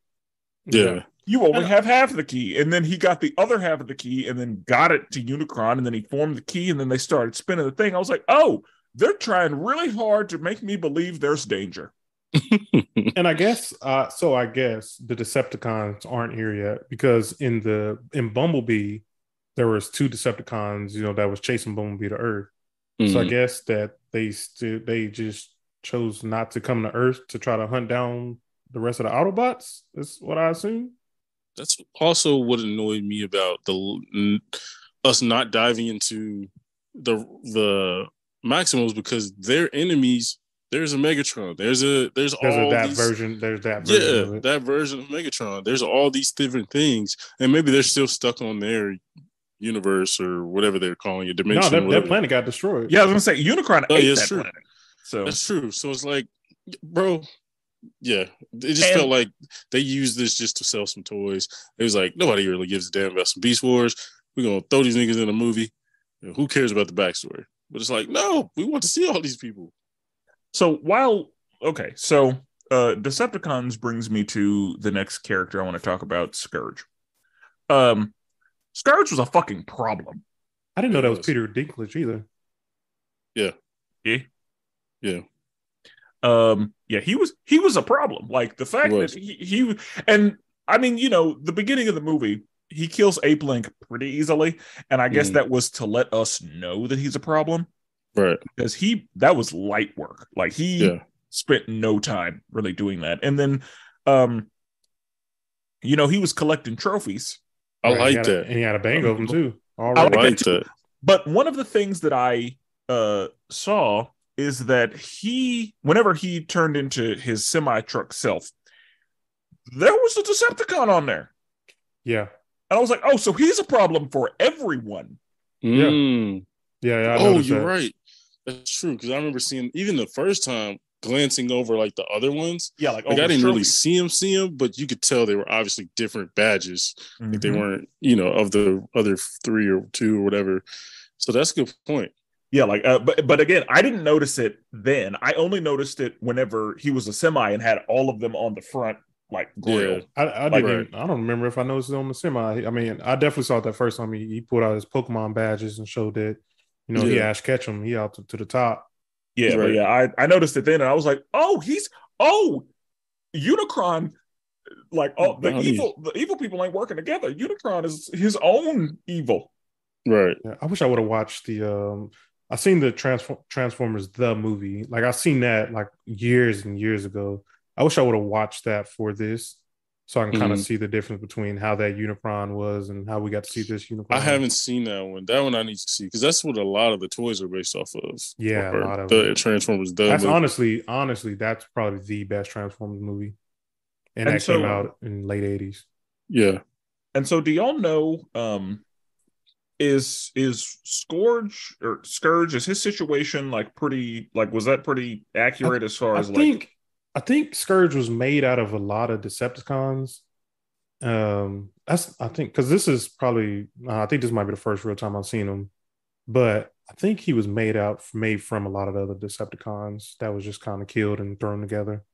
Yeah. You only have half of the key. And then he got the other half of the key and then got it to Unicron, and then he formed the key, and then they started spinning the thing. I was like, oh, they're trying really hard to make me believe there's danger. And I guess I guess the Decepticons aren't here yet, because in Bumblebee there was 2 Decepticons, that was chasing Bumblebee to Earth. So I guess that they just chose not to come to Earth to try to hunt down the rest of the Autobots. Is what I assume. That's also what annoyed me about us not diving into the Maximals, because their enemies. There's a Megatron. There's that version. There's that version of it. That version of Megatron. There's all these different things, and maybe they're still stuck on their universe or whatever they're calling it. Dimension. No, that planet got destroyed. Yeah, I was gonna say Unicron ate that planet. So that's true. So it's like, bro, yeah, it just felt like they used this just to sell some toys. It was like nobody really gives a damn about some Beast Wars. We're gonna throw these niggas in a movie. Who cares about the backstory? But it's like, no, we want to see all these people. So Decepticons brings me to the next character I want to talk about, Scourge. Scourge was a fucking problem. I didn't know that was Peter Dinklage either. Yeah. Yeah. Yeah. Yeah, he was a problem. Like the fact that he and I mean, the beginning of the movie, he kills Ape Link pretty easily, and I guess that was to let us know that he's a problem. Right. Because that was light work. Like he spent no time really doing that. And then he was collecting trophies. I like that. And he had a bang of them too. I like that. But one of the things that I saw is that whenever he turned into his semi-truck self, there was a Decepticon on there. Yeah. And I was like, oh, so he's a problem for everyone. Yeah. Yeah. You're right. That's true, because I remember seeing, even the first time, glancing over like the other ones. Yeah, like I didn't really see them, but you could tell they were obviously different badges. Like they weren't, of the other 3 or 2 or whatever. So that's a good point. Yeah, like, but again, I didn't notice it then. I only noticed it whenever he was a semi and had all of them on the front, like grill. Yeah. I don't remember if I noticed it on the semi. I mean, I definitely saw it that first time he pulled out his Pokemon badges and showed that. He Ash Ketchum. He out to the top. Yeah, right. But yeah, I noticed it then, and I was like, Unicron. Like, the evil people ain't working together. Unicron is his own evil. Right. Yeah, I wish I would have watched I seen the Transformers the movie. Like I seen that like years and years ago. I wish I would have watched that for this, so I can kind of see the difference between how that Unicron was and how we got to see this Unicron. I haven't seen that one. That one I need to see, because that's what a lot of the toys are based off of. Yeah, a lot of the Transformers. That's honestly, that's probably the best Transformers movie, and that came out in late '80s. Yeah. And so, do y'all know? Is Scourge is his situation like pretty, like, was that pretty accurate as far as I think Scourge was made out of a lot of Decepticons. I think because this is probably I think this might be the first real time I've seen him, but I think he was made from a lot of the other Decepticons that was just kind of killed and thrown together.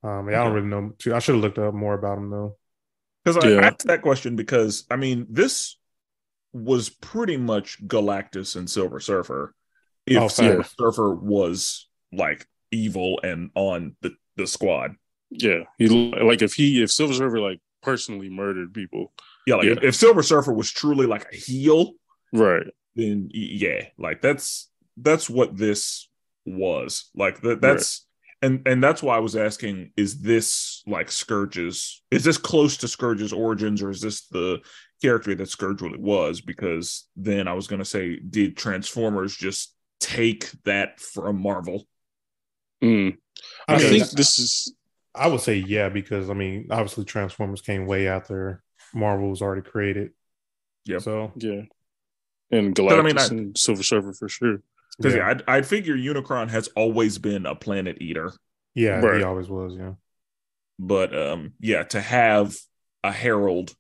I don't really know. I should have looked up more about him though. Because I asked that question because I mean this was pretty much Galactus and Silver Surfer. If Silver Surfer was like evil and on the squad. Yeah. If Silver Surfer like personally murdered people. Yeah, if Silver Surfer was truly like a heel, right, then like that's what this was. Like that's right. And that's why I was asking, is this like is this close to Scourge's origins, or is this the character that Scourge really was? Because then I was going to say, did Transformers just take that from Marvel? I would say yeah, because I mean, obviously Transformers came way after Marvel was already created. Yep. So yeah, and Galactus and Silver Surfer for sure. Because I'd figure Unicron has always been a planet eater. Yeah, he always was. Yeah, but to have a herald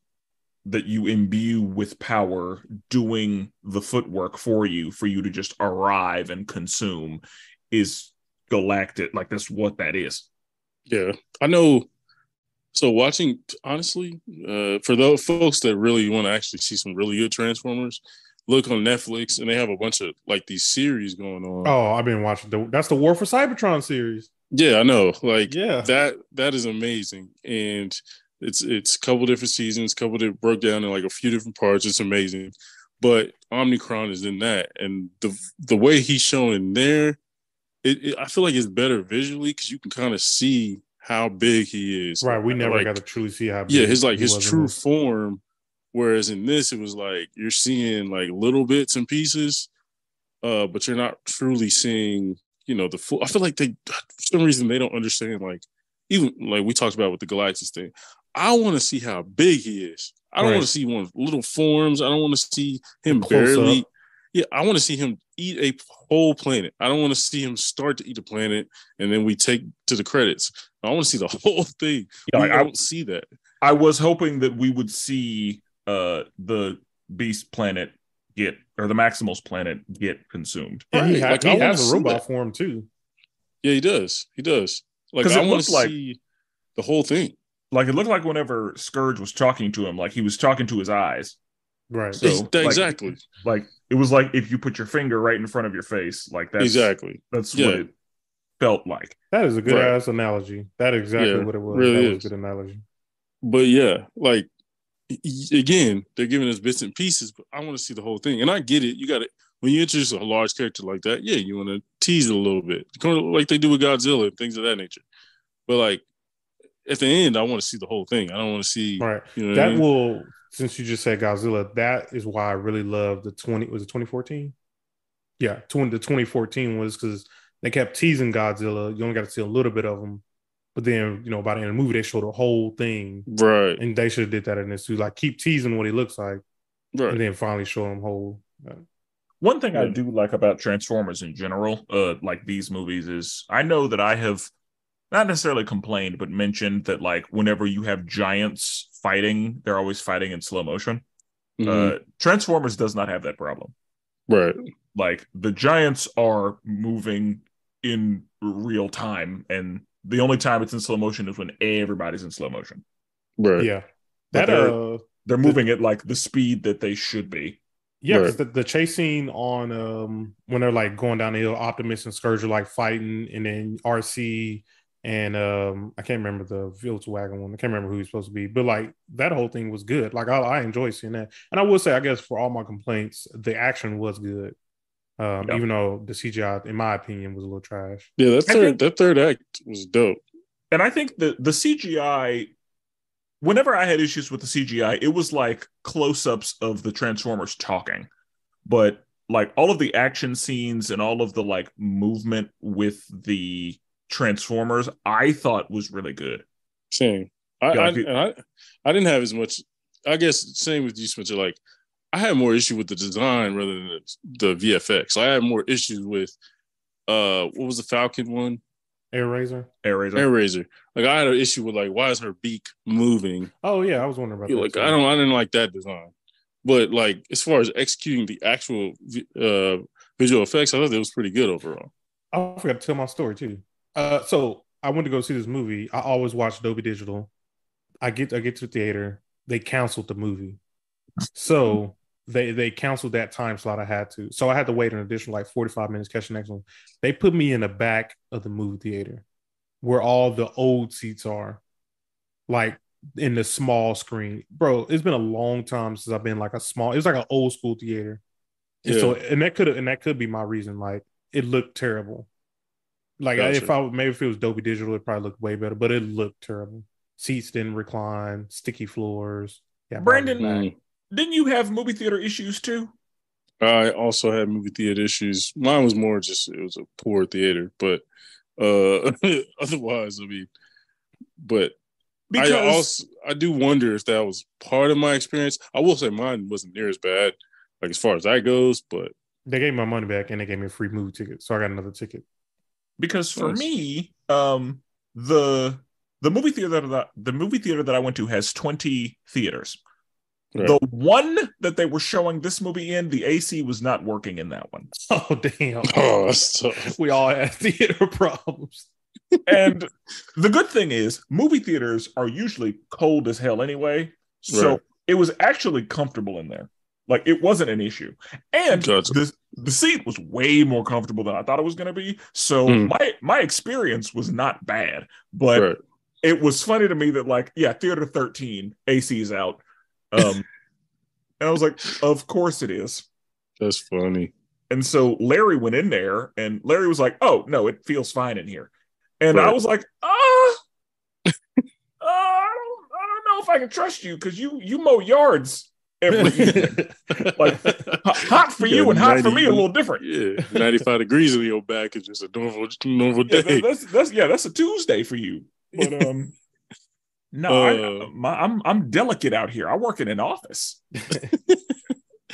that you imbue with power doing the footwork for you to just arrive and consume is galactic. Like, that's what that is. Yeah, I know. So watching, honestly, for those folks that really want to actually see some really good Transformers, look on Netflix, and they have a bunch of like these series going on. Oh, I've been watching that's the War for Cybertron series. Yeah, I know. Like, that is amazing, and it's a couple different seasons, couple that broke down in like a few different parts. It's amazing, but Omnicron is in that, and the way he's shown in there, I feel like it's better visually because you can kind of see how big he is. Right, we never got to truly see how big. Yeah, his true form. Whereas in this, it was like you're seeing like little bits and pieces, but you're not truly seeing, the full. I feel like for some reason they don't understand. Like, even like we talked about with the Galactus thing, I want to see how big he is. I don't want to see one of little forms. I don't want to see him barely. Yeah, I want to see him eat a whole planet. I don't want to see him start to eat a planet and then we take to the credits. I want to see the whole thing. Yeah, I don't see that. I was hoping that we would see the Beast planet the Maximals planet get consumed. Yeah, he has a robot form too. Yeah, he does. Like, I want to see the whole thing. Like, it looked like whenever Scourge was talking to him, like he was talking to his eyes. Right. So, exactly. Like, it was like if you put your finger right in front of your face. Like, that's what it felt like. That is a good ass analogy. That is exactly what it was. Really that was a good analogy. But yeah, like, again, they're giving us bits and pieces, but I want to see the whole thing. And I get it. You got it. When you introduce a large character like that, yeah, you want to tease it a little bit, like they do with Godzilla and things of that nature. But like, at the end, I want to see the whole thing. I don't want to see since you just said Godzilla, that is why I really love was it 2014? Yeah, the 2014 was because they kept teasing Godzilla. You only got to see a little bit of him. But then, by the end of the movie, they showed the whole thing. Right. And they should have did that in this too. Like, keep teasing what he looks like. Right. And then finally show him whole. One thing I do like about Transformers in general, like these movies, is I know that I have not necessarily complained, but mentioned that, like, whenever you have giants fighting, they're always fighting in slow motion. Mm-hmm. Transformers does not have that problem. Right. Like, the giants are moving in real time, and the only time it's in slow motion is when everybody's in slow motion. Right. Yeah. They're moving at like the speed that they should be. Yeah, because the chase scene on when they're like going down the hill, Optimus and Scourge are like fighting, and then RC and I can't remember the Volkswagen one. I can't remember who he's supposed to be, but like that whole thing was good. Like, I enjoy seeing that. And I will say, I guess for all my complaints, the action was good. Even though the CGI, in my opinion, was a little trash. Yeah, that third act was dope. And I think the CGI, whenever I had issues with the CGI, it was like close-ups of the Transformers talking. But like all of the action scenes and all of the like movement with the Transformers, I thought was really good. Same. I didn't have as much. I guess same with you, Spencer. Like, I had more issue with the design rather than the VFX. I had more issues with what was the Falcon one? Air Razor. Like, I had an issue with, like, why is her beak moving? Oh yeah, I was wondering about that. Like, I didn't like that design. But like, as far as executing the actual visual effects, I thought it was pretty good overall. I forgot to tell my story too. So I went to go see this movie. I always watch Dolby Digital. I get to the theater. They canceled the movie. So they canceled that time slot I had to. So I had to wait an additional like 45 minutes, catch the next one. They put me in the back of the movie theater where all the old seats are, like in the small screen. Bro, it's been a long time since I've been like it was like an old school theater. And so that could be my reason. Like, it looked terrible. Like, gotcha. If it was Dolby Digital, it probably looked way better, but it looked terrible. Seats didn't recline, sticky floors. Yeah, Brandon, didn't you have movie theater issues too? I also had movie theater issues. Mine was more just, it was a poor theater, but otherwise, I mean, but Because I do wonder if that was part of my experience. I will say mine wasn't near as bad, like as far as that goes, but they gave me my money back and they gave me a free movie ticket, so I got another ticket. Because for me, the movie theater that I went to has 20 theaters. Right. The one that they were showing this movie in, the AC was not working in that one. Oh damn! Oh, that's tough. We all had theater problems. And the good thing is, movie theaters are usually cold as hell anyway, so it was actually comfortable in there. Like, it wasn't an issue. And the seat was way more comfortable than I thought it was going to be. So my experience was not bad. But it was funny to me that, like, yeah, Theater 13, AC is out. And I was like, of course it is. That's funny. And so Larry went in there, and Larry was like, oh, no, it feels fine in here. And I was like, I don't know if I can trust you, because you mow yards every evening. Like, hot for you and hot for me a little different. Yeah, 95 degrees on your back is just a normal day. That's a Tuesday for you. But I'm delicate out here. I work in an office.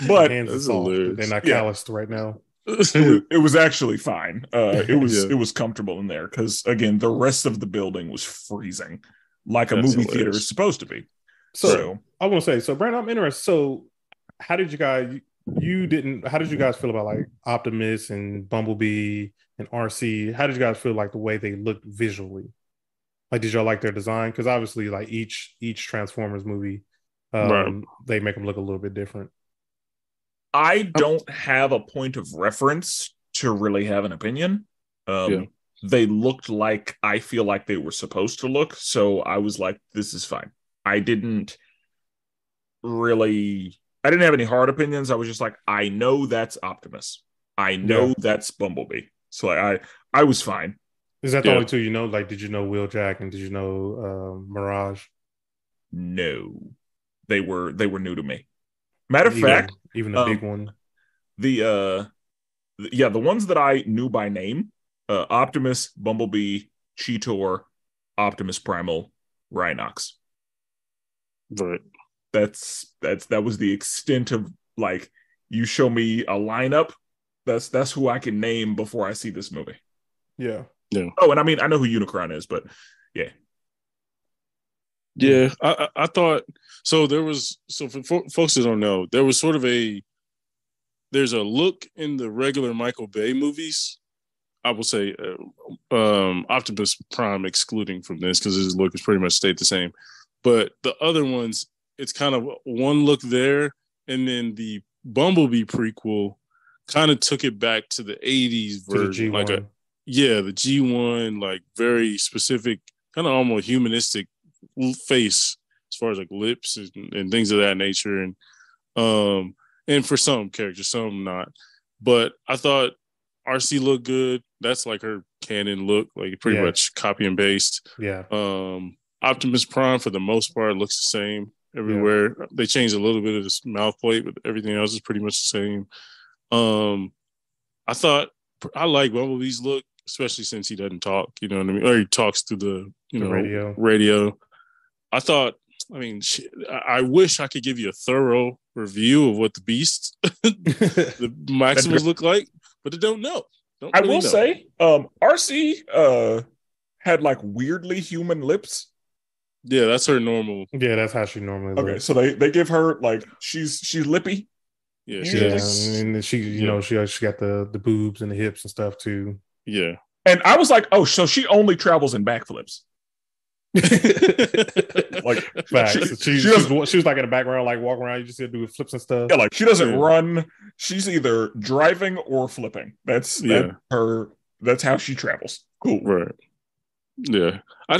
But hands are soft. They're not calloused right now. It was actually fine. It was comfortable in there because, again, the rest of the building was freezing, like a movie theater is supposed to be. So I want to say, so Brandon, I'm interested. So how did you guys feel about like Optimus and Bumblebee and RC? How did you guys feel like the way they looked visually? Like, did y'all like their design? Because obviously, like each Transformers movie, they make them look a little bit different. I don't have a point of reference to really have an opinion. They looked like I feel like they were supposed to look, so I was like, this is fine. I didn't have any hard opinions. I was just like, I know that's Optimus. I know that's Bumblebee. So I was fine. Is that the only two you know? Like, did you know Wheeljack and did you know Mirage? No. They were new to me. Matter of fact, even the big one. The ones that I knew by name, Optimus, Bumblebee, Cheetor, Optimus Primal, Rhinox. Right. That was the extent of, like, you show me a lineup, that's who I can name before I see this movie. Yeah. Yeah. Oh, and I mean, I know who Unicron is, but yeah. Yeah, I thought so. There was, so for folks that don't know, there was sort of there's a look in the regular Michael Bay movies. I will say Optimus Prime excluding from this because his look has pretty much stayed the same. But the other ones, it's kind of one look there, and then the Bumblebee prequel kind of took it back to the 80s version, like the G1, like very specific, kind of almost humanistic face as far as like lips and things of that nature, and for some characters, some not. But I thought RC looked good. That's like her canon look, like pretty much copy and paste. Yeah. Optimus Prime for the most part looks the same everywhere. Yeah. They changed a little bit of this mouth plate, but everything else is pretty much the same. I thought I like Bumblebee's look, especially since he doesn't talk, you know what I mean? Or he talks through the radio. I thought, I mean, I wish I could give you a thorough review of what the Beast, the Maximals look like, but I don't know. I will say, RC had like weirdly human lips. Yeah, that's her normal. Yeah, that's how she normally looks. Okay, so they give her like she's lippy. Yeah, and she she got the boobs and the hips and stuff too. Yeah, and I was like, oh, so she only travels in backflips. Like facts. She was like in the background, like walking around. You just do flips and stuff. Yeah, like she doesn't run. She's either driving or flipping. That's her. That's how she travels. Cool. Right. Yeah. I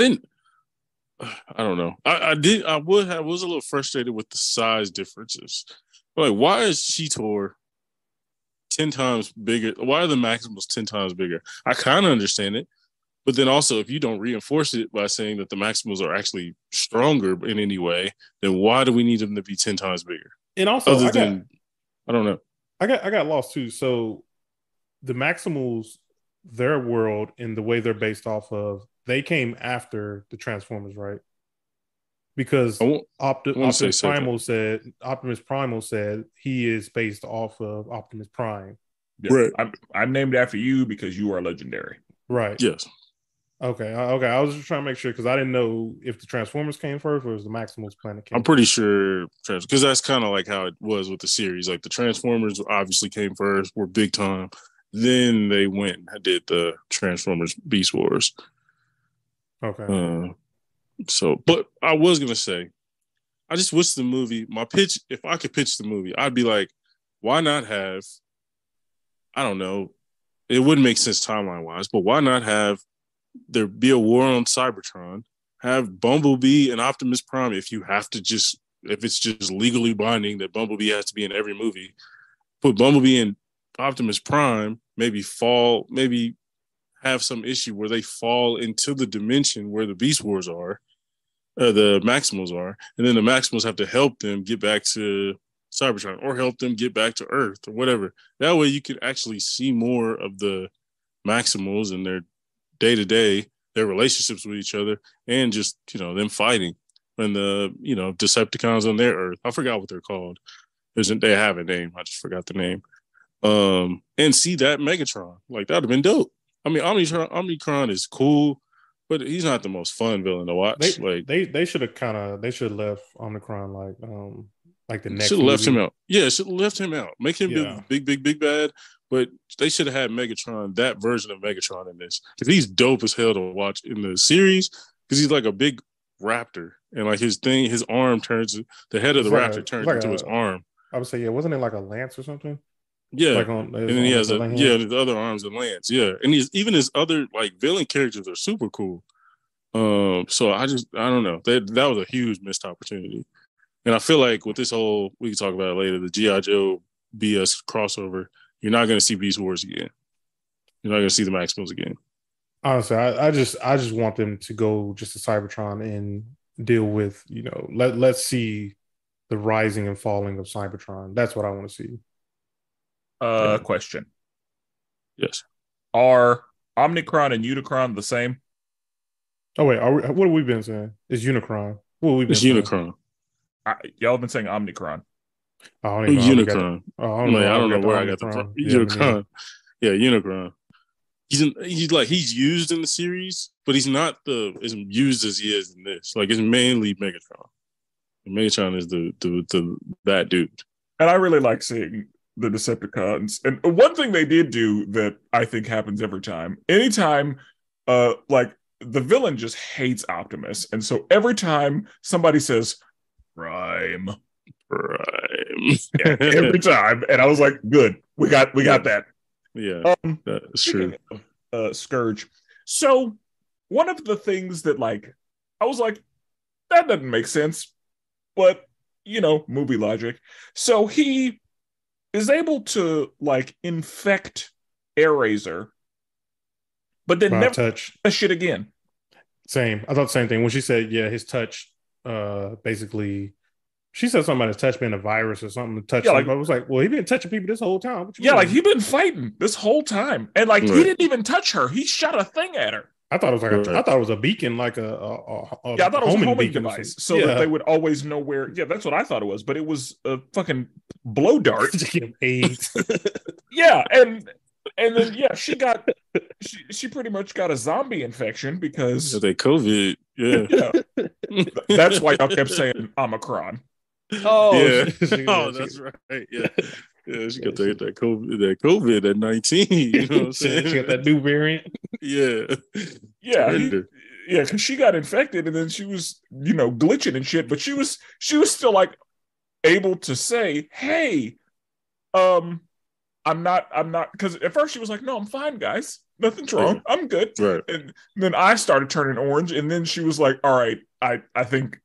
don't know. I was a little frustrated with the size differences. Like, why is Cheetor 10 times bigger? Why are the Maximals 10 times bigger? I kind of understand it. But then also, if you don't reinforce it by saying that the Maximals are actually stronger in any way, then why do we need them to be 10 times bigger? And also, I don't know. I got lost too. So the Maximals, their world and the way they're based off of, they came after the Transformers, right? because Optimus Primal said he is based off of Optimus Prime. Yeah. Right. I'm named after you because you are legendary. Right. Yes. Okay. I was just trying to make sure because I didn't know if the Transformers came first or was the Maximals planet came. I'm pretty sure because that's kind of like how it was with the series. Like the Transformers obviously came first, were big time. Then they went and did the Transformers Beast Wars. Okay. But I was gonna say, I just wish the movie. My pitch, if I could pitch the movie, I'd be like, why not have? I don't know. It wouldn't make sense timeline wise, but why not have there be a war on Cybertron? Have Bumblebee and Optimus Prime. If it's just legally binding that Bumblebee has to be in every movie, put Bumblebee and Optimus Prime. Maybe have some issue where they fall into the dimension where the Beast Wars are, the Maximals are, and then the Maximals have to help them get back to Cybertron or help them get back to Earth or whatever. That way you can actually see more of the Maximals and their day-to-day, their relationships with each other, and just, them fighting. And the, Decepticons on their Earth. I forgot what they're called. They have a name. I just forgot the name. And see that Megatron. Like, that would have been dope. I mean, Omnicron is cool, but he's not the most fun villain to watch. They should have left Omnicron like the next. Should have left him out. Yeah, should have left him out. Make him be big bad. But they should have had Megatron, that version of Megatron in this, because he's dope as hell to watch in the series. Because he's like a big raptor, and like his arm turns. The head of the raptor turns into his arm. I would say, wasn't it like a lance or something? Yeah, and then he has the other arms and lance. Yeah, and even his other like villain characters are super cool. So I don't know. That was a huge missed opportunity, and I feel like with this whole, we can talk about it later, the G.I. Joe BS crossover, you're not going to see Beast Wars again. You're not going to see the Maximals again. Honestly, I just want them to go just to Cybertron and deal with, let's see the rising and falling of Cybertron. That's what I want to see. Question. Yes. Are Omnicron and Unicron the same? Oh wait, what have we been saying? It's Unicron. It's Unicron. Y'all have been saying Omnicron. Unicron. I don't know where I got the Unicron. Yeah, Unicron. He's used in the series, but he's not as used as he is in this. Like, it's mainly Megatron. And Megatron is that dude. And I really like seeing the Decepticons. And one thing they did do that I think happens every time, anytime like the villain just hates Optimus, and so every time somebody says Prime, yeah, every time, and I was like, good, we got that. Yeah, that's true. Scourge. So one of the things that, like, I was like, that doesn't make sense, but movie logic. So he is able to, like, infect Airazor, but then never touch that shit again. Same. I thought the same thing when she said, his touch, basically, she said something about his touch being a virus or something to touch. I was like, well, he been touching people this whole time. Like, he been fighting this whole time, and like, he didn't even touch her. He shot a thing at her. I thought it was I thought it was a beacon, like I thought it was a homing device, so that they would always know where. Yeah, that's what I thought it was, but it was a fucking blow dart. AIDS. Yeah, and then she pretty much got a zombie infection because they COVID. Yeah. That's why y'all kept saying Omicron. Oh, yeah. That's right. Yeah. Yeah, she got that COVID at 19. You know what I'm saying? She got that new variant. Yeah. Because she got infected and then she was, glitching and shit. But she was still like able to say, "Hey, I'm not." Because at first she was like, "No, I'm fine, guys. Nothing's wrong. I'm good." Right. And then I started turning orange, and then she was like, "All right, I think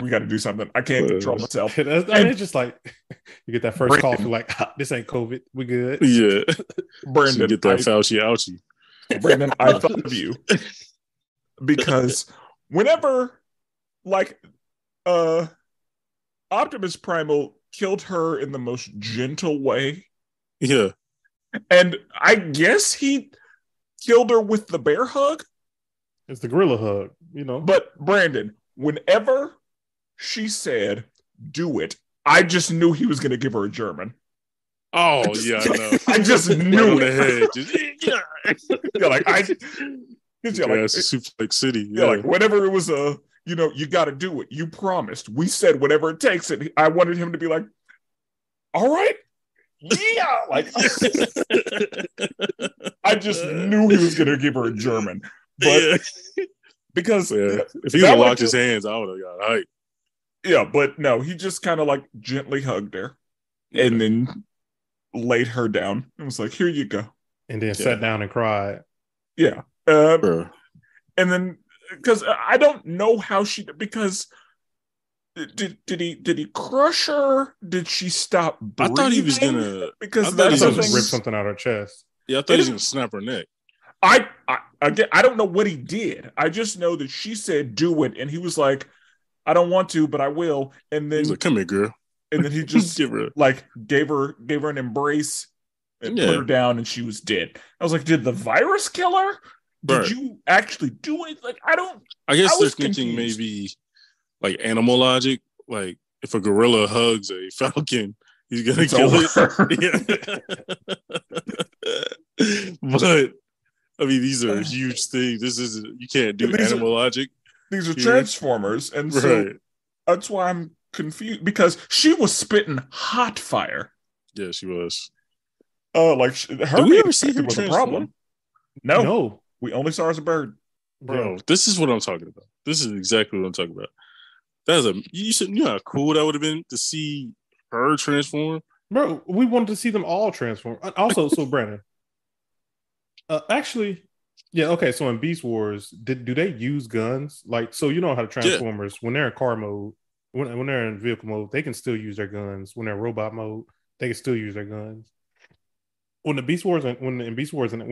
we got to do something. I can't control myself." It's just like you get that first call, like, this ain't COVID. We good. Yeah. Brandon, so get that Fauci ouchie. Brandon, I thought of you because whenever, like, Optimus Primal killed her in the most gentle way. Yeah. And I guess he killed her with the bear hug. It's the gorilla hug, But Brandon, whenever she said, "Do it." I just knew he was going to give her a German. Oh, I know. I just knew it. Yeah, like Super City. Yeah, like whenever it was you got to do it. You promised. We said whatever it takes. And I wanted him to be like, all right, yeah. Like I just knew he was going to give her a German, but because if he would have locked his hands, I would have got hyped. Yeah, but no, he just kind of like gently hugged her and then laid her down and was like, "Here you go," and then sat down and cried. Yeah, and then because I don't know how because did he crush her? Did she stop breathing? I thought he was gonna rip something out of her chest. Yeah, I thought he was gonna snap her neck. I don't know what he did. I just know that she said, "Do it," and he was like, "I don't want to, but I will." And then he's like, "Come here, girl." And then he just gave her an embrace and put her down, and she was dead. I was like, "Did the virus kill her? Did you actually do anything?" Like, I guess they're thinking maybe like animal logic. Like, if a gorilla hugs a falcon, he's gonna kill it. But I mean, these are huge things. This is you can't do animal logic. These are Transformers, and so that's why I'm confused because she was spitting hot fire. Yeah, she was. Like her. Did we ever see her was a problem? No, we only saw her as a bird. Bro, this is what I'm talking about. This is exactly what I'm talking about. You know how cool that would have been to see her transform. Bro, we wanted to see them all transform. Also, so Brandon, actually. Yeah, okay. So in Beast Wars, do they use guns? Like, so you know how the Transformers, when they're in car mode, when they're in vehicle mode, they can still use their guns. When they're robot mode, they can still use their guns. When in Beast Wars, when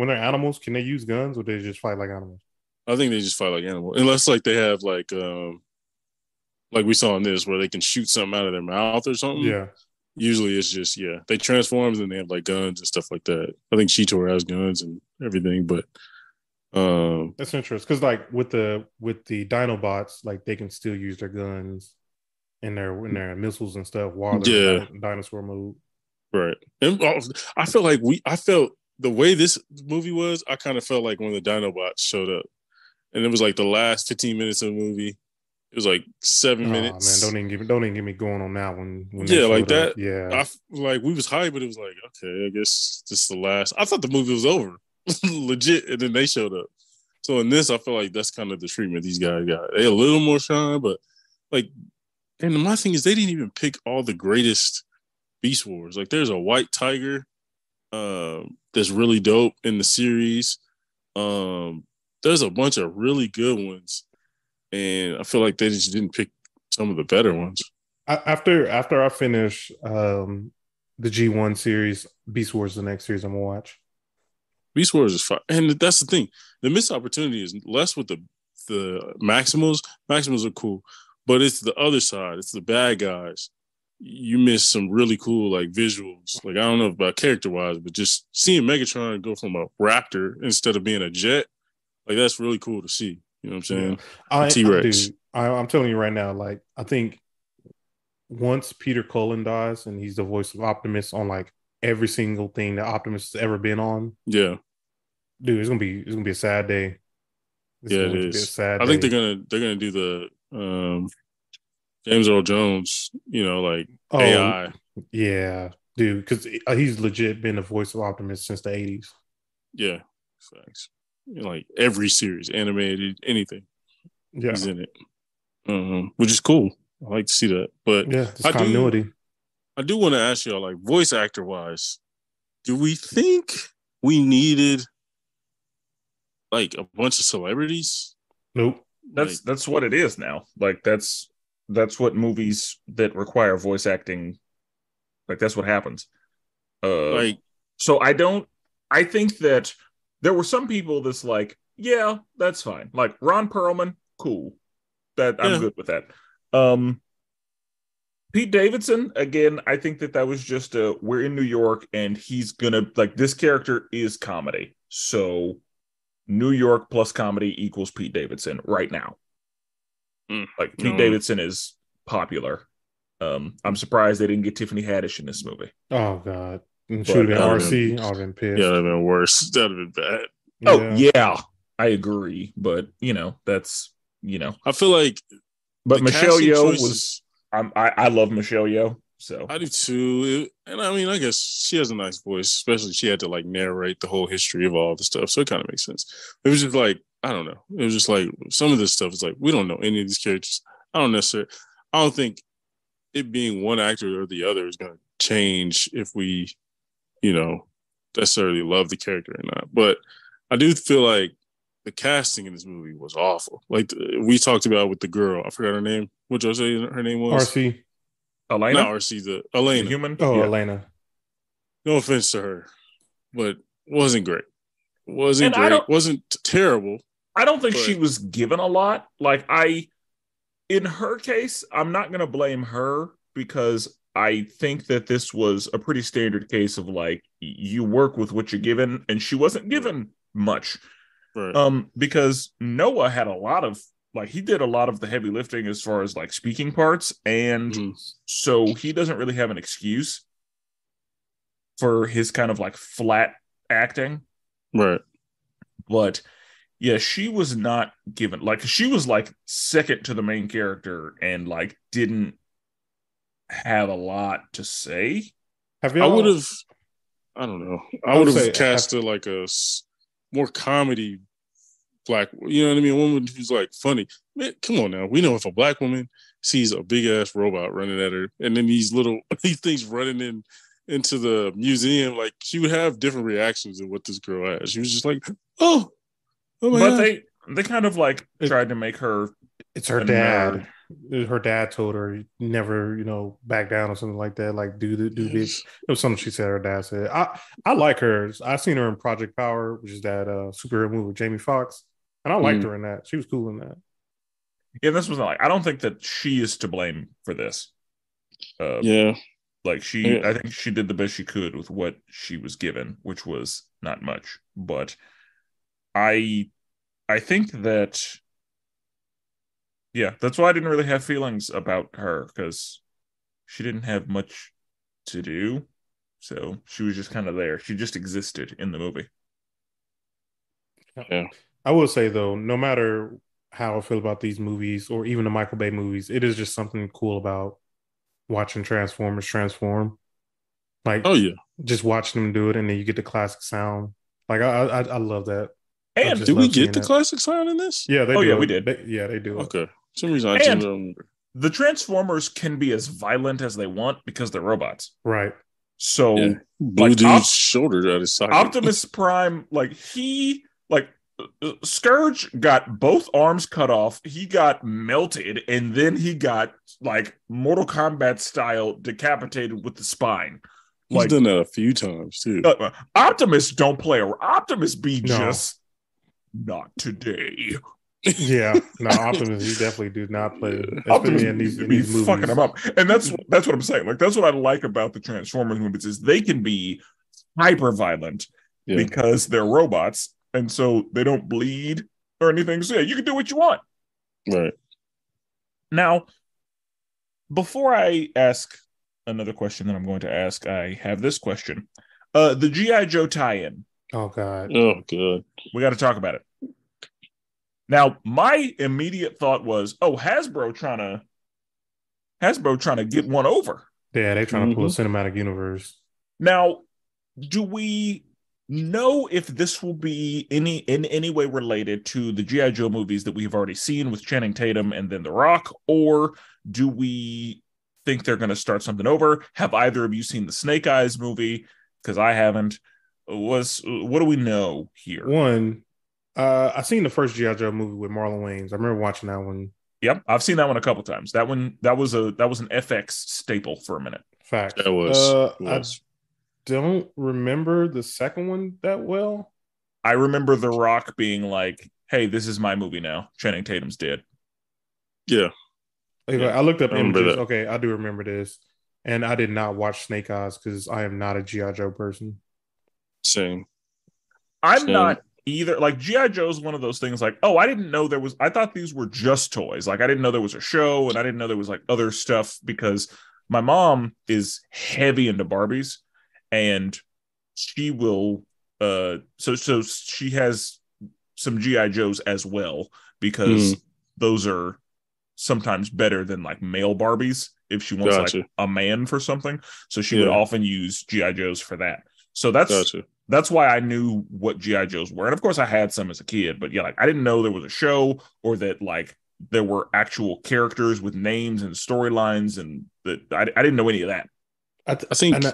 they're animals, can they use guns or do they just fight like animals? I think they just fight like animals, unless like they have like we saw in this where they can shoot something out of their mouth or something. Yeah. Usually it's just they transform and they have like guns and stuff like that. I think Cheetor has guns and everything, but. That's interesting because like with the Dinobots, like they can still use their guns and their missiles and stuff while they're in dinosaur mode. Right. And I felt the way this movie was, I kind of felt like when the Dinobots showed up. And it was like the last 15 minutes of the movie. It was like 7 minutes. Man, don't even get me going on that one. Like that. Up. Yeah. We was hyped, but it was like, okay, I guess this is the last. I thought the movie was over. Legit, and then they showed up. So in this, I feel like that's kind of the treatment these guys got. They a little more shine, but like, and my thing is they didn't even pick all the greatest Beast Wars. Like, there's a white tiger that's really dope in the series. There's a bunch of really good ones, and I feel like they just didn't pick some of the better ones. After I finish the G1 series, Beast Wars is the next series I'm gonna watch. Beast Wars is fun. And that's the thing. The missed opportunity is less with the Maximals. Maximals are cool. But it's the other side. It's the bad guys. You miss some really cool like visuals. Like, I don't know about character-wise, but just seeing Megatron go from a raptor instead of being a jet, like, that's really cool to see. You know what I'm saying? T-Rex. I'm telling you right now, like, I think once Peter Cullen dies and he's the voice of Optimus on like every single thing that Optimus has ever been on. Yeah. Dude, it's gonna be a sad day. It is. I think they're gonna do the James Earl Jones, like AI. Yeah, dude, because he's legit been the voice of Optimus since the 80s. Yeah, facts. Like every series, animated, anything. Yeah, he's in it, which is cool. I like to see that. But yeah, it's continuity. I do want to ask y'all, like, voice actor wise, do we think we needed like a bunch of celebrities? Nope. That's what it is now. Like that's what movies that require voice acting, like that's what happens. So I think that there were some people that's like, yeah, that's fine. Like Ron Perlman, cool. I'm good with that. Pete Davidson, again, I think that was just we're in New York and he's gonna, like, this character is comedy. So New York plus comedy equals Pete Davidson right now. Pete Davidson is popular. I'm surprised they didn't get Tiffany Haddish in this movie. Oh God, and should have been RC. I've been pissed. Yeah, that'd have been worse. That'd have been bad. Oh yeah, I agree, but that's I feel like, but Michelle Yeoh was. I love Michelle Yeoh, so I do too. And I mean, I guess she has a nice voice, especially she had to like narrate the whole history of all the stuff, so it kind of makes sense. It was just like, I don't know. It was just like some of this stuff is like we don't know any of these characters. I don't think it being one actor or the other is going to change if we, necessarily love the character or not. But I do feel like the casting in this movie was awful. Like we talked about with the girl, I forgot her name. What did I say her name was? RC. Elena? Not RC, the Elena. The human? Oh, yeah. Elena. No offense to her, but wasn't great. Wasn't terrible. I don't think she was given a lot. Like in her case, I'm not going to blame her because I think that this was a pretty standard case of like you work with what you're given, and she wasn't given much. Right. Because Noah had he did a lot of the heavy lifting as far as like speaking parts, and so he doesn't really have an excuse for his kind of like flat acting. Right. But yeah, she was not given, like, she was like second to the main character and like didn't have a lot to say. I would have cast like a more comedy black, you know what I mean? A woman who's like funny. Man, come on now. We know if a black woman sees a big ass robot running at her, and then these things running into the museum, like she would have different reactions than what this girl had. She was just like, oh my God. But they kind of like tried to make her. It's her dad. Her dad told her never, back down or something like that. Like do this. It was something she said. Her dad said. I like her. I seen her in Project Power, which is that superhero movie with Jamie Foxx, and I liked her in that. She was cool in that. Yeah, this was not like, I don't think that she is to blame for this. Yeah, like I think she did the best she could with what she was given, which was not much. But I think that. Yeah, that's why I didn't really have feelings about her, because she didn't have much to do. So she was just kind of there. She just existed in the movie. Yeah. I will say, though, no matter how I feel about these movies or even the Michael Bay movies, it is just something cool about watching Transformers transform. Like, oh yeah, just watching them do it, and then you get the classic sound. Like, I love that. And did we get the classic sound in this? Yeah, they do. Yeah, we did. They do. Okay. For some reason I didn't remember. The Transformers can be as violent as they want because they're robots. Right. So blue dude's shoulder at his socket. Optimus Prime, Scourge got both arms cut off. He got melted, and then he got like Mortal Kombat style decapitated with the spine. He's done that a few times too. Optimus don't play around. Optimus just not today. Yeah, no, Optimus, he definitely do not play. Optimus in these movies, fucking him up, and that's what I'm saying. Like, that's what I like about the Transformers movies is they can be hyper violent because they're robots, and so they don't bleed or anything. So yeah, you can do what you want. Right. Now, before I ask another question that I'm going to ask, I have this question: the G.I. Joe tie-in. Oh God. We got to talk about it. Now, my immediate thought was, Hasbro trying to get one over. Yeah, they're trying to pull a cinematic universe. Now, do we know if this will be in any way related to the G.I. Joe movies that we've already seen with Channing Tatum and then The Rock, or do we think they're going to start something over? Have either of you seen the Snake Eyes movie? Because I haven't. What do we know here? One, I seen the first G.I. Joe movie with Marlon Wayans. I remember watching that one. Yep, I've seen that one a couple times. That was an FX staple for a minute. Fact. That was. I don't remember the second one that well. I remember The Rock being like, "Hey, this is my movie now. Channing Tatum's dead." Yeah. I looked up images. Okay, I do remember this, and I did not watch Snake Eyes because I am not a G.I. Joe person. Same. I'm not either like G.I. Joe is one of those things like, oh, I didn't know there was, I thought these were just toys. Like I didn't know there was a show and I didn't know there was like other stuff because my mom is heavy into Barbies and she will, so she has some G.I. Joes as well because those are sometimes better than like male Barbies if she wants like a man for something. So she would often use G.I. Joes for that. So that's why I knew what G.I. Joes were. And of course I had some as a kid, but yeah, like I didn't know there was a show or that like there were actual characters with names and storylines and that I didn't know any of that. I think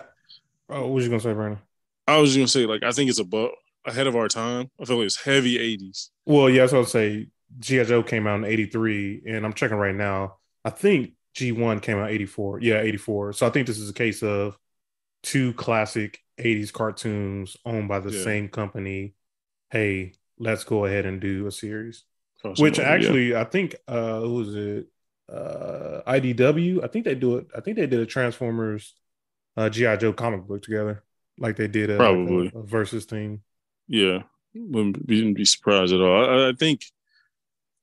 what was you gonna say, Brandon? I was gonna say, like, I think it's ahead of our time. I feel like it's heavy 80s. Well, yeah, that's what I was say. G.I. Joe came out in 83, and I'm checking right now. I think G1 came out 84. Yeah, 84. So I think this is a case of two classic 80s cartoons owned by the same company. Hey, let's go ahead and do a series. Which actually, I think, who was it? IDW. I think they do it. I think they did a Transformers G.I. Joe comic book together. Like they did a versus thing. Yeah. Wouldn't be surprised at all. I think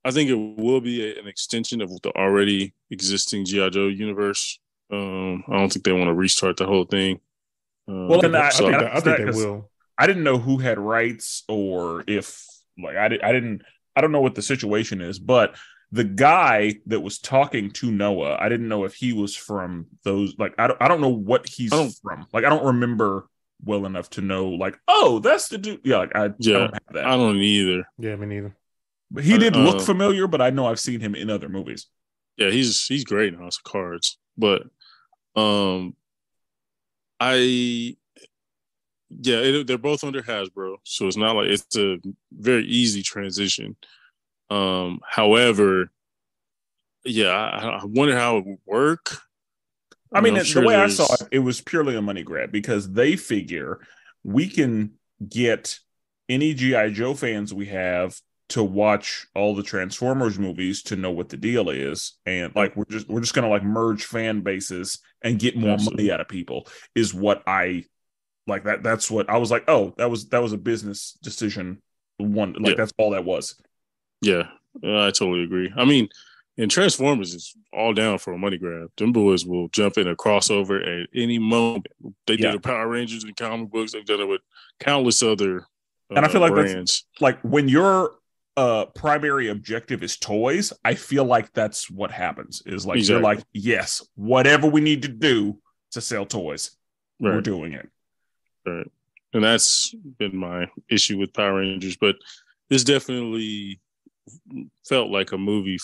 it will be an extension of the already existing G.I. Joe universe. I don't think they want to restart the whole thing. Well, and I think they will. I didn't know who had rights or if like I don't know what the situation is, but the guy that was talking to Noah, I didn't know if he was from those. Like I don't know what he's from. Like I don't remember well enough to know. Like that's the dude. Yeah, like I don't have that. I don't either. Yeah, me neither. But he did look familiar, but I know I've seen him in other movies. Yeah, he's great in House of Cards. But they're both under Hasbro, so it's not like it's a very easy transition. However, I wonder how it would work. I mean, the way I saw it, it was purely a money grab because they figure we can get any G.I. Joe fans we have to watch all the Transformers movies to know what the deal is, and like we're just gonna like merge fan bases and get more money out of people is what I like. That's what I was like. Oh, that was a business decision. That's all that was. Yeah, I totally agree. I mean, and Transformers is all down for a money grab. Them boys will jump in a crossover at any moment. They did a Power Rangers in comic books. They've done it with countless other and I feel like brands. That's, like when your primary objective is toys, I feel like that's what happens. Is like You're like, yes, whatever we need to do to sell toys, we're doing it. Right, and that's been my issue with Power Rangers, but this definitely felt like a movie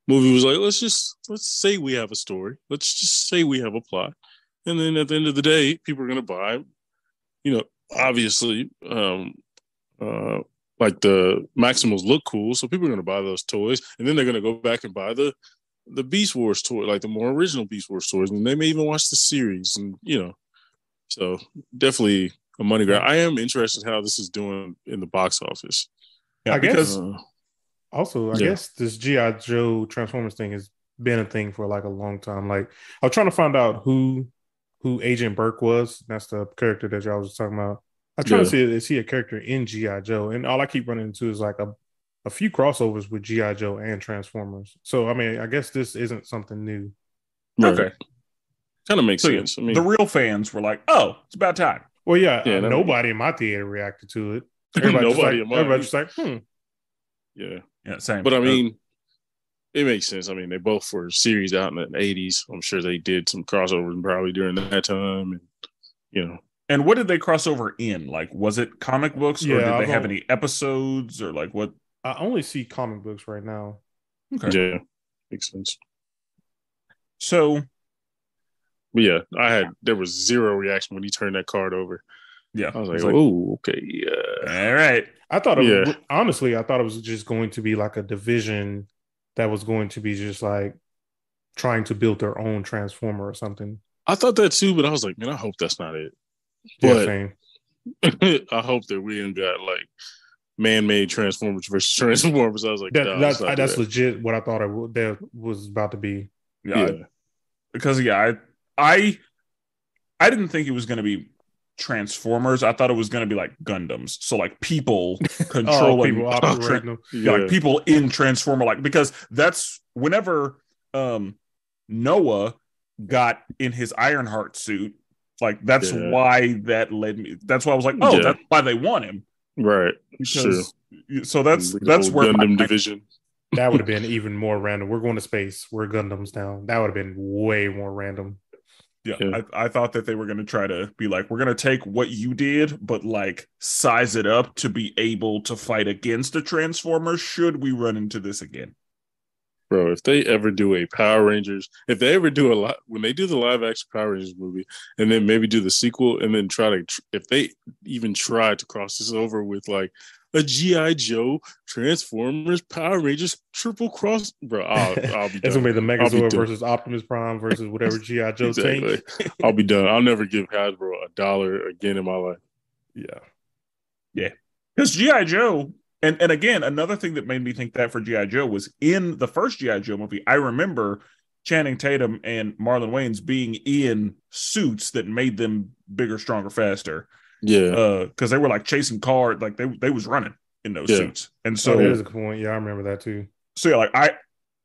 was like, let's say we have a story. Let's just say we have a plot. And then at the end of the day, people are going to buy, obviously, like the Maximals look cool. So people are going to buy those toys. And then they're going to go back and buy the Beast Wars toy, like the more original Beast Wars toys. And they may even watch the series and, so definitely a money grab. I am interested how this is doing in the box office. Yeah, because I guess this G.I. Joe Transformers thing has been a thing for like a long time. Like I was trying to find out who Agent Burke was. That's the character that y'all was talking about. I'm trying to see is he a character in G.I. Joe? And all I keep running into is like a few crossovers with G.I. Joe and Transformers. So I mean, I guess this isn't something new. Right. Okay. Kind of makes sense. I mean, the real fans were like, "Oh, it's about time." Well, nobody in my theater reacted to it. Everybody's like, Yeah, same. But I mean, it makes sense. I mean, they both were series out in the 80s. I'm sure they did some crossovers probably during that time. And, And what did they cross over in? Like, was it comic books or did they have any episodes or like what? I only see comic books right now. Okay. Yeah, makes sense. So. But there was zero reaction when he turned that card over. Yeah. I was like, oh, okay. All right. I thought honestly, I thought it was just going to be like a division that was going to be just like trying to build their own Transformer or something. I thought that too, but I was like, man, I hope that's not it. But I hope that we ain't got like man-made Transformers versus Transformers. I was like, that's legit what I thought that was about to be. Yeah. Because I didn't think it was going to be Transformers, I thought it was going to be like Gundams. So like people controlling, people operating them. Like people in Transformer, like, because that's whenever Noah got in his Ironheart suit, like that's why that led me. That's why I was like, oh, that's why they want him. Right. Because so that's where Gundam division. That would have been even more random. We're going to space. We're Gundams now. That would have been way more random. Yeah. I thought that they were going to try to be like, we're going to take what you did, but like size it up to be able to fight against the Transformers should we run into this again. Bro, if they ever do a Power Rangers, if they ever do when they do the live action Power Rangers movie and then maybe do the sequel and then if they even try to cross this over with like a G.I. Joe, Transformers, Power Rangers, triple cross, bro, I'll be done. It's going to be the Megazord versus Optimus Prime versus whatever G.I. Joe tank. I'll be done. I'll never give Hasbro $1 again in my life. Yeah. Because G.I. Joe, and again, another thing that made me think that for G.I. Joe was in the first G.I. Joe movie, I remember Channing Tatum and Marlon Wayans being in suits that made them bigger, stronger, faster. Yeah, because they were like chasing cars, like they was running in those suits, and so that is a good point. Yeah, I remember that too. So yeah, like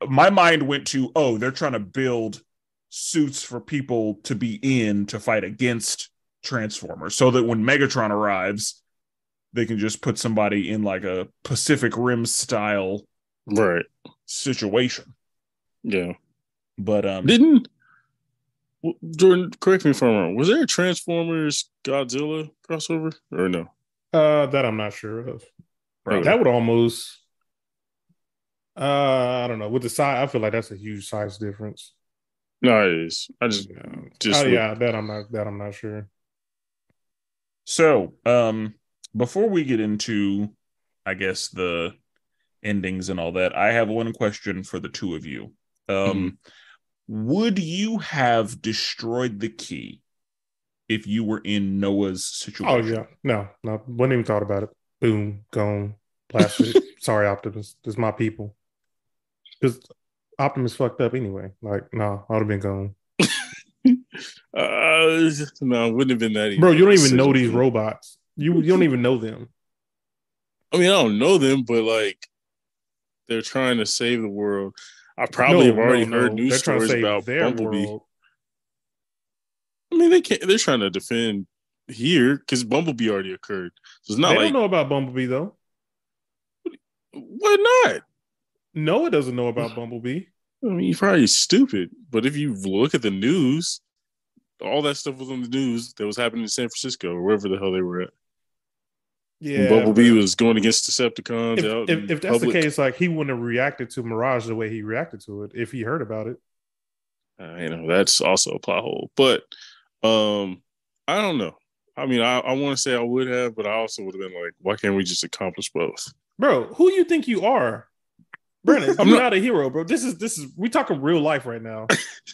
my mind went to, oh, they're trying to build suits for people to be in to fight against Transformers, so that when Megatron arrives, they can just put somebody in like a Pacific Rim style situation. Yeah, but Jordan, correct me if I'm wrong. Was there a Transformers Godzilla crossover or no? That I'm not sure of. Right. That would almost. I don't know. With the size, I feel like that's a huge size difference. No, it is. I just that I'm not sure. So, before we get into, I guess, the endings and all that, I have one question for the two of you. Would you have destroyed the key if you were in Noah's situation? Oh, yeah. No. Wouldn't even thought about it. Boom, gone, blasted. Sorry, Optimus. This is my people. Because Optimus fucked up anyway. Like, no, I would have been gone. No, it wouldn't have been that easy. Bro, you don't even know these robots. You don't even know them. I mean, I don't know them, but like, they're trying to save the world. I probably have already heard news stories about Bumblebee. World. I mean, they're trying to defend here because Bumblebee already occurred. So it's not they don't know about Bumblebee though. Why not? Noah doesn't know about Bumblebee. I mean, he's probably stupid. But if you look at the news, all that stuff was on the news that was happening in San Francisco or wherever the hell they were at. Yeah, when Bumblebee was going against Decepticons. If that's the case, like he wouldn't have reacted to Mirage the way he reacted to it if he heard about it. That's also a plot hole. But I don't know. I mean, I want to say I would have, but I also would have been like, why can't we just accomplish both? Bro, who you think you are? Brandon, you're not a hero, bro. This is we talking real life right now.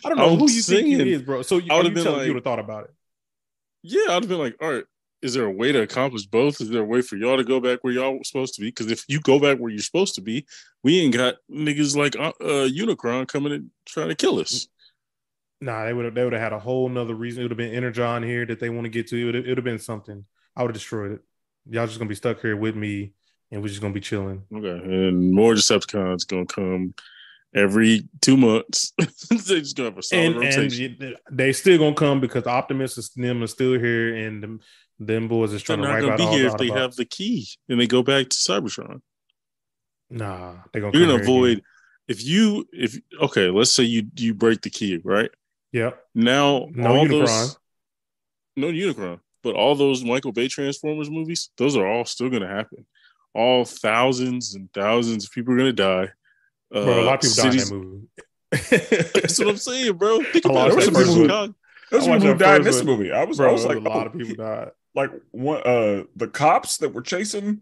I don't know who you think you is, bro. So you would have thought about it. Yeah, I'd have been like, all right, is there a way to accomplish both? Is there a way for y'all to go back where y'all were supposed to be? Because if you go back where you're supposed to be, we ain't got niggas like Unicron coming and trying to kill us. Nah, they would have had a whole nother reason. It would have been Energon here that they want to get to. It would have been something. I would have destroyed it. Y'all just gonna be stuck here with me, and we're just gonna be chilling. Okay, and more Decepticons gonna come every 2 months. They just gonna have a solid rotation. And they still gonna come because Optimus and them are still here, and them boys is trying to wipe out all the Autobots. They're not gonna be here if they have the key and they go back to Cybertron. Nah, they're gonna. You're gonna avoid if okay. Let's say you break the key, right? Yep. Now no Unicron. No Unicron. But all those Michael Bay Transformers movies, those are all still going to happen. All thousands and thousands of people are going to die. Bro, a lot of people died in that movie. That's what I'm saying, bro. Think about it. There's some people who died in this movie. I was like, a lot of people died. Like the cops that were chasing,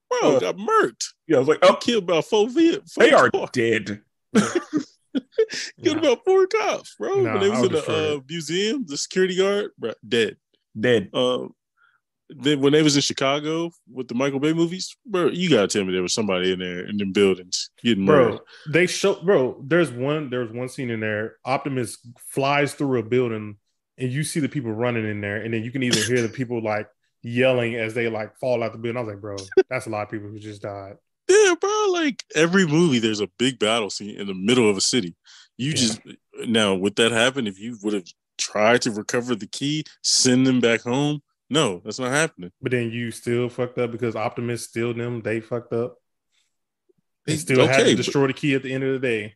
bro, got murked. Yeah, I was like, killed about 4 vehicles. They are dead. Killed about 4 cops, bro. When they was in the museum, the security guard, bro, dead. Then when they was in Chicago with the Michael Bay movies, bro, you gotta tell me there was somebody in there in them buildings getting murdered. There's one scene in there. Optimus flies through a building and you see the people running in there, and then you can either hear the people like yelling as they like fall out the building. I was like, bro, that's a lot of people who just died. Yeah, bro. Like every movie, there's a big battle scene in the middle of a city. You just now, would that happen if you would have tried to recover the key, send them back home? No, that's not happening. But then you still fucked up because Optimus still them. They fucked up. They still had to destroy the key at the end of the day.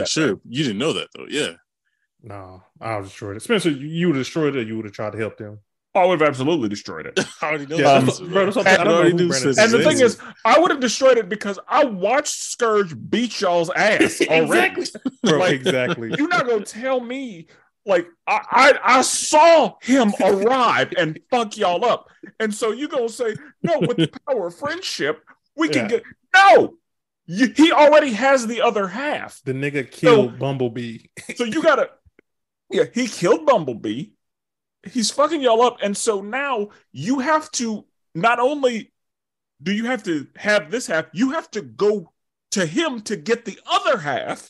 Sure. You didn't know that though. Yeah. No, I was destroyed it. Spencer, you would have destroyed it, or you would have tried to help them. I would have absolutely destroyed it. I already know. And the thing is, I would have destroyed it because I watched Scourge beat y'all's ass already. Exactly. You're not gonna tell me like I saw him arrive and fuck y'all up, and so you gonna say no with the power of friendship we can get no. He already has the other half. The nigga killed Bumblebee. So you gotta, he killed Bumblebee. He's fucking y'all up. And so now you have to, not only do you have to have this half, you have to go to him to get the other half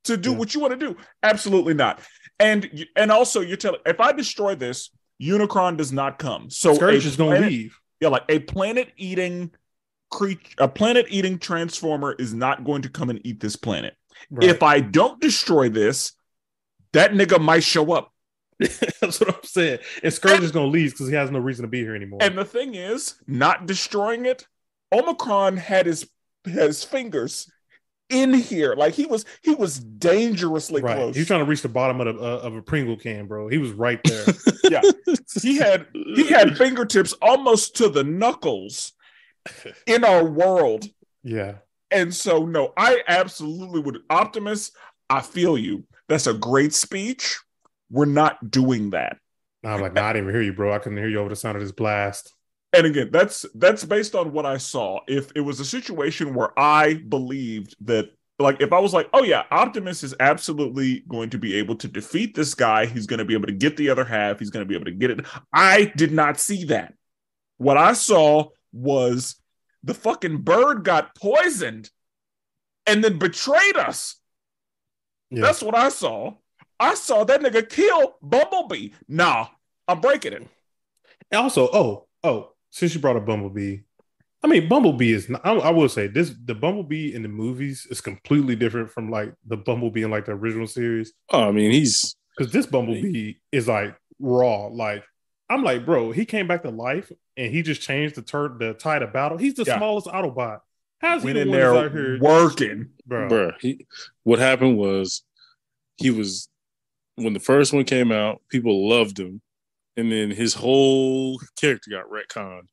to do what you want to do. Absolutely not. And also you're telling, if I destroy this, Unicron does not come. So Scourge is going to leave. Yeah, like a planet-eating creature, a planet-eating transformer is not going to come and eat this planet. Right. If I don't destroy this, that nigga might show up. That's what I'm saying. And Scourge is going to leave because he has no reason to be here anymore. And the thing is, not destroying it, Omicron had his fingers in here, like he was dangerously close. He was trying to reach the bottom of a Pringle can, bro. He was right there. Yeah, he had fingertips almost to the knuckles in our world. Yeah. And so, no, I absolutely would. Optimus, I feel you. That's a great speech. We're not doing that. I'm like, I didn't even hear you, bro. I couldn't hear you over the sound of this blast. And again, that's based on what I saw. If it was a situation where I believed that, like, if I was like, oh yeah, Optimus is absolutely going to be able to defeat this guy. He's going to be able to get the other half. He's going to be able to get it. I did not see that. What I saw was the fucking bird got poisoned and then betrayed us. Yeah. That's what I saw. I saw that nigga kill Bumblebee. Nah, I'm breaking it. And also, since you brought up Bumblebee, I mean, Bumblebee is not, I will say this, the Bumblebee in the movies is completely different from like the Bumblebee in like the original series. Oh, I mean, because this Bumblebee is like raw. Like, I'm like, bro, he came back to life and he just changed the tide of battle. He's the smallest Autobot. How's he in there out here working? Bro, what happened was when the first one came out, people loved him. And then his whole character got retconned.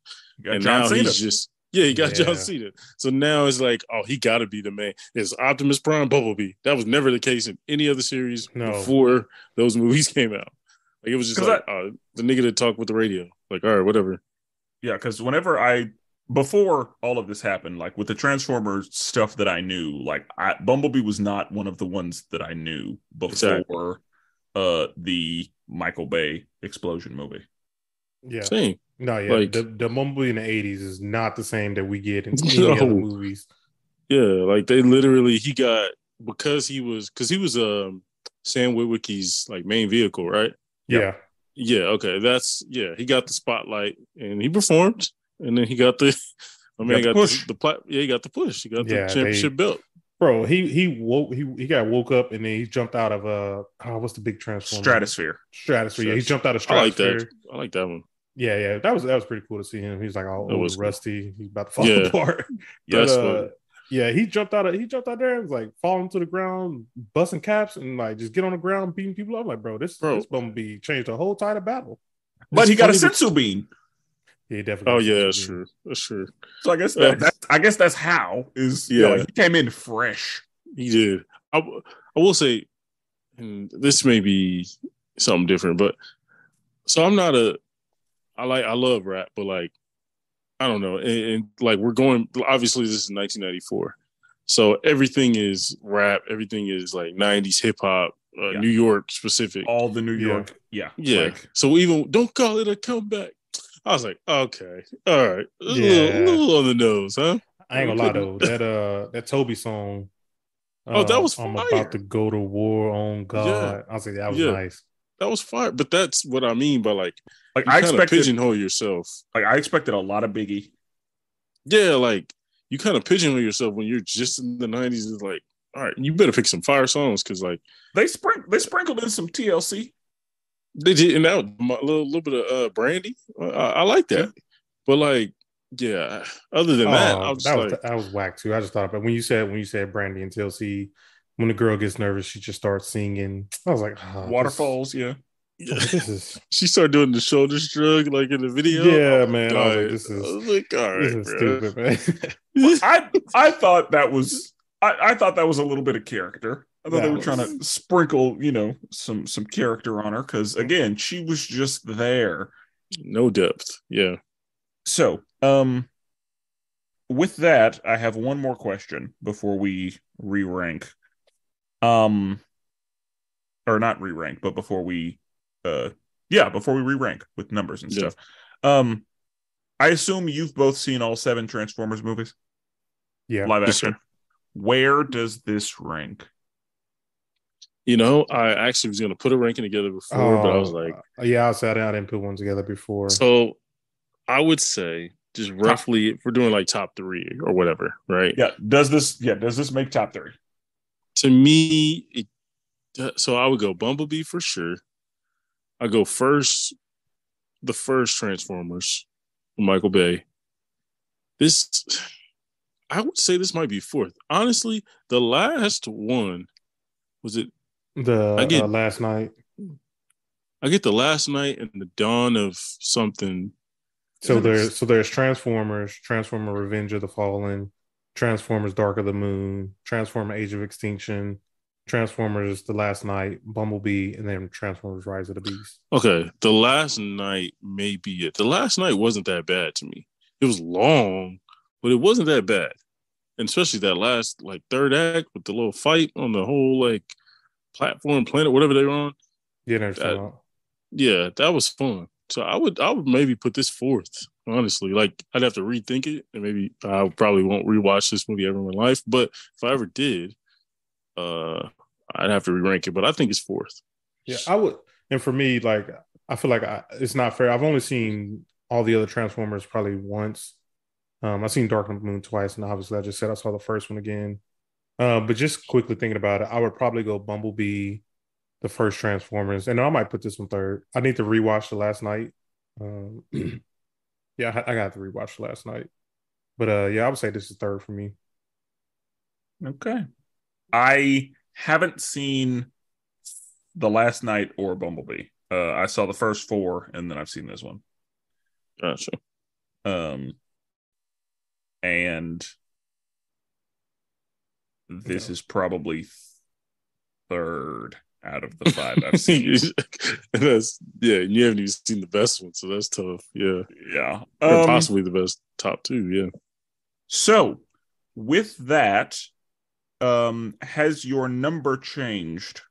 And now he's just, he got John Cena. So now it's like, oh, he got to be the man. It's Optimus Prime, Bumblebee. That was never the case in any other series before those movies came out. Like, it was just like, the nigga that talked with the radio. Like, all right, whatever. Yeah, because before all of this happened, like with the Transformers stuff that I knew, like Bumblebee was not one of the ones that I knew before the Michael Bay explosion movie. Yeah. Same. No, yeah. Like, the Bumblebee in the 80s is not the same that we get in any other movies. Yeah, like they literally, because he was Sam Witwicky's like main vehicle, right? Yeah. Yeah, okay. He got the spotlight and he performed, and then he got the he got the push. He got the championship belt. Bro, he got woke up and then he jumped out of what's the big transformer? Stratosphere. Yeah, he jumped out of Stratosphere. I like that one. Yeah. That was pretty cool to see him. He's like all old, rusty. He's about to fall apart. He jumped out there and was like falling to the ground, busting caps, and like just get on the ground, beating people up. Like, this Bumblebee changed the whole tide of battle. But he got a sensu bean. Yeah, definitely. Oh yeah, that's true. That's true. So I guess that's how he came in fresh. He did. I will say, and this may be something different, but so I'm not I love rap, but like I don't know, and like we're going. Obviously, this is 1994, so everything is rap. Everything is like 90s hip hop, New York specific. All the New York, yeah. Like, so even don't call it a comeback. I was like, okay, all right, a little on the nose, huh? I ain't gonna lie though, that Toby song Oh, that was I'm fire. about to go to war on Yeah. God. I was like, that was Yeah. nice. That was fire. But that's what I mean by like Like you I kind of expected, pigeonhole yourself. like I expected a lot of Biggie. Yeah, like you kind of pigeonhole yourself when you're just in the 90s. It's like, all right, you better pick some fire songs because like They sprinkled in some TLC. they did, and that a little bit of Brandy. I like that, Yeah. but like, yeah. Other than that, I Oh, was just like, that was whack too. I just thought about when you said Brandy and TLC, when the girl gets nervous, she just starts singing. I was like, Waterfalls, yeah. I was like, this is she started doing the shoulder shrug like in the video. yeah, man. I was like, I was like, all this right, is bro. stupid, man. I thought that was I thought that was a little bit of character. I thought they were trying to sprinkle, some character on her because again, she was just there. No depth. Yeah. So, with that, I have one more question before we re-rank. Or not re-rank, but before we before we re-rank with numbers and stuff. I assume you've both seen all 7 Transformers movies? Yeah. Live Yes, action. sir. Where does this rank? I actually was going to put a ranking together before, but I was like, yeah, I said I didn't put one together before. So I would say just roughly, if we're doing like top 3 or whatever, right? Yeah. Does this make top 3? To me, so I would go Bumblebee for sure. I go the first Transformers, Michael Bay. I would say this might be 4th. Honestly, the last one was it the last night. I get the last night and the dawn of something. So there's Transformers, Transformer Revenge of the Fallen, Transformers Dark of the Moon, Transformer Age of Extinction, Transformers The Last Night, Bumblebee, and then Transformers Rise of the Beast. Okay, the last night may be it. The last night wasn't that bad to me. It was long, but it wasn't that bad. And especially that last like third act with the little fight on the whole like platform, planet, whatever they were on. Yeah, that was fun. So I would maybe put this 4th, honestly. Like I'd have to rethink it, and maybe I probably won't rewatch this movie ever in my life. But if I ever did, I'd have to re-rank it. But I think it's 4th. Yeah, I would. And for me, like I feel like it's not fair. I've only seen all the other Transformers probably once. I've seen Dark of the Moon twice, and obviously I just said I saw the first one again. But just quickly thinking about it, I would probably go Bumblebee, the first Transformers, and I might put this one 3rd. I need to rewatch the last night. Yeah, I got to rewatch the last night. But I would say this is 3rd for me. Okay. I haven't seen The Last Night or Bumblebee. I saw the first 4, and then I've seen this one. Gotcha. And this is probably 3rd out of the 5 I've seen. You haven't even seen the best one, so that's tough. Yeah. Or possibly the best top 2, yeah. So with that, has your number changed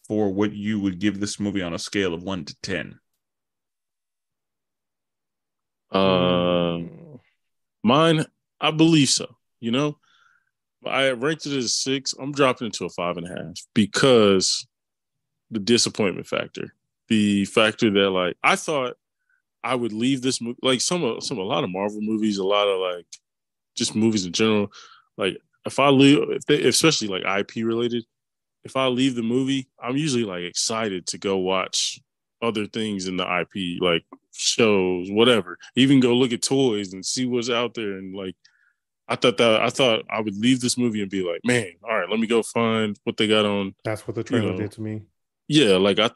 for what you would give this movie on a scale of 1 to 10? Mine, I believe so. I ranked it as 6. I'm dropping it to a 5.5 because the disappointment factor, the factor that like I thought I would leave this movie like a lot of Marvel movies, a lot of like just movies in general. Like if I leave, especially like IP related, if I leave the movie, I'm usually like excited to go watch other things in the IP, like shows, whatever. Even go look at toys and see what's out there. And like, I thought I would leave this movie and be like, man, all right, let me go find what they got on. That's what the trailer did to me. Yeah, like I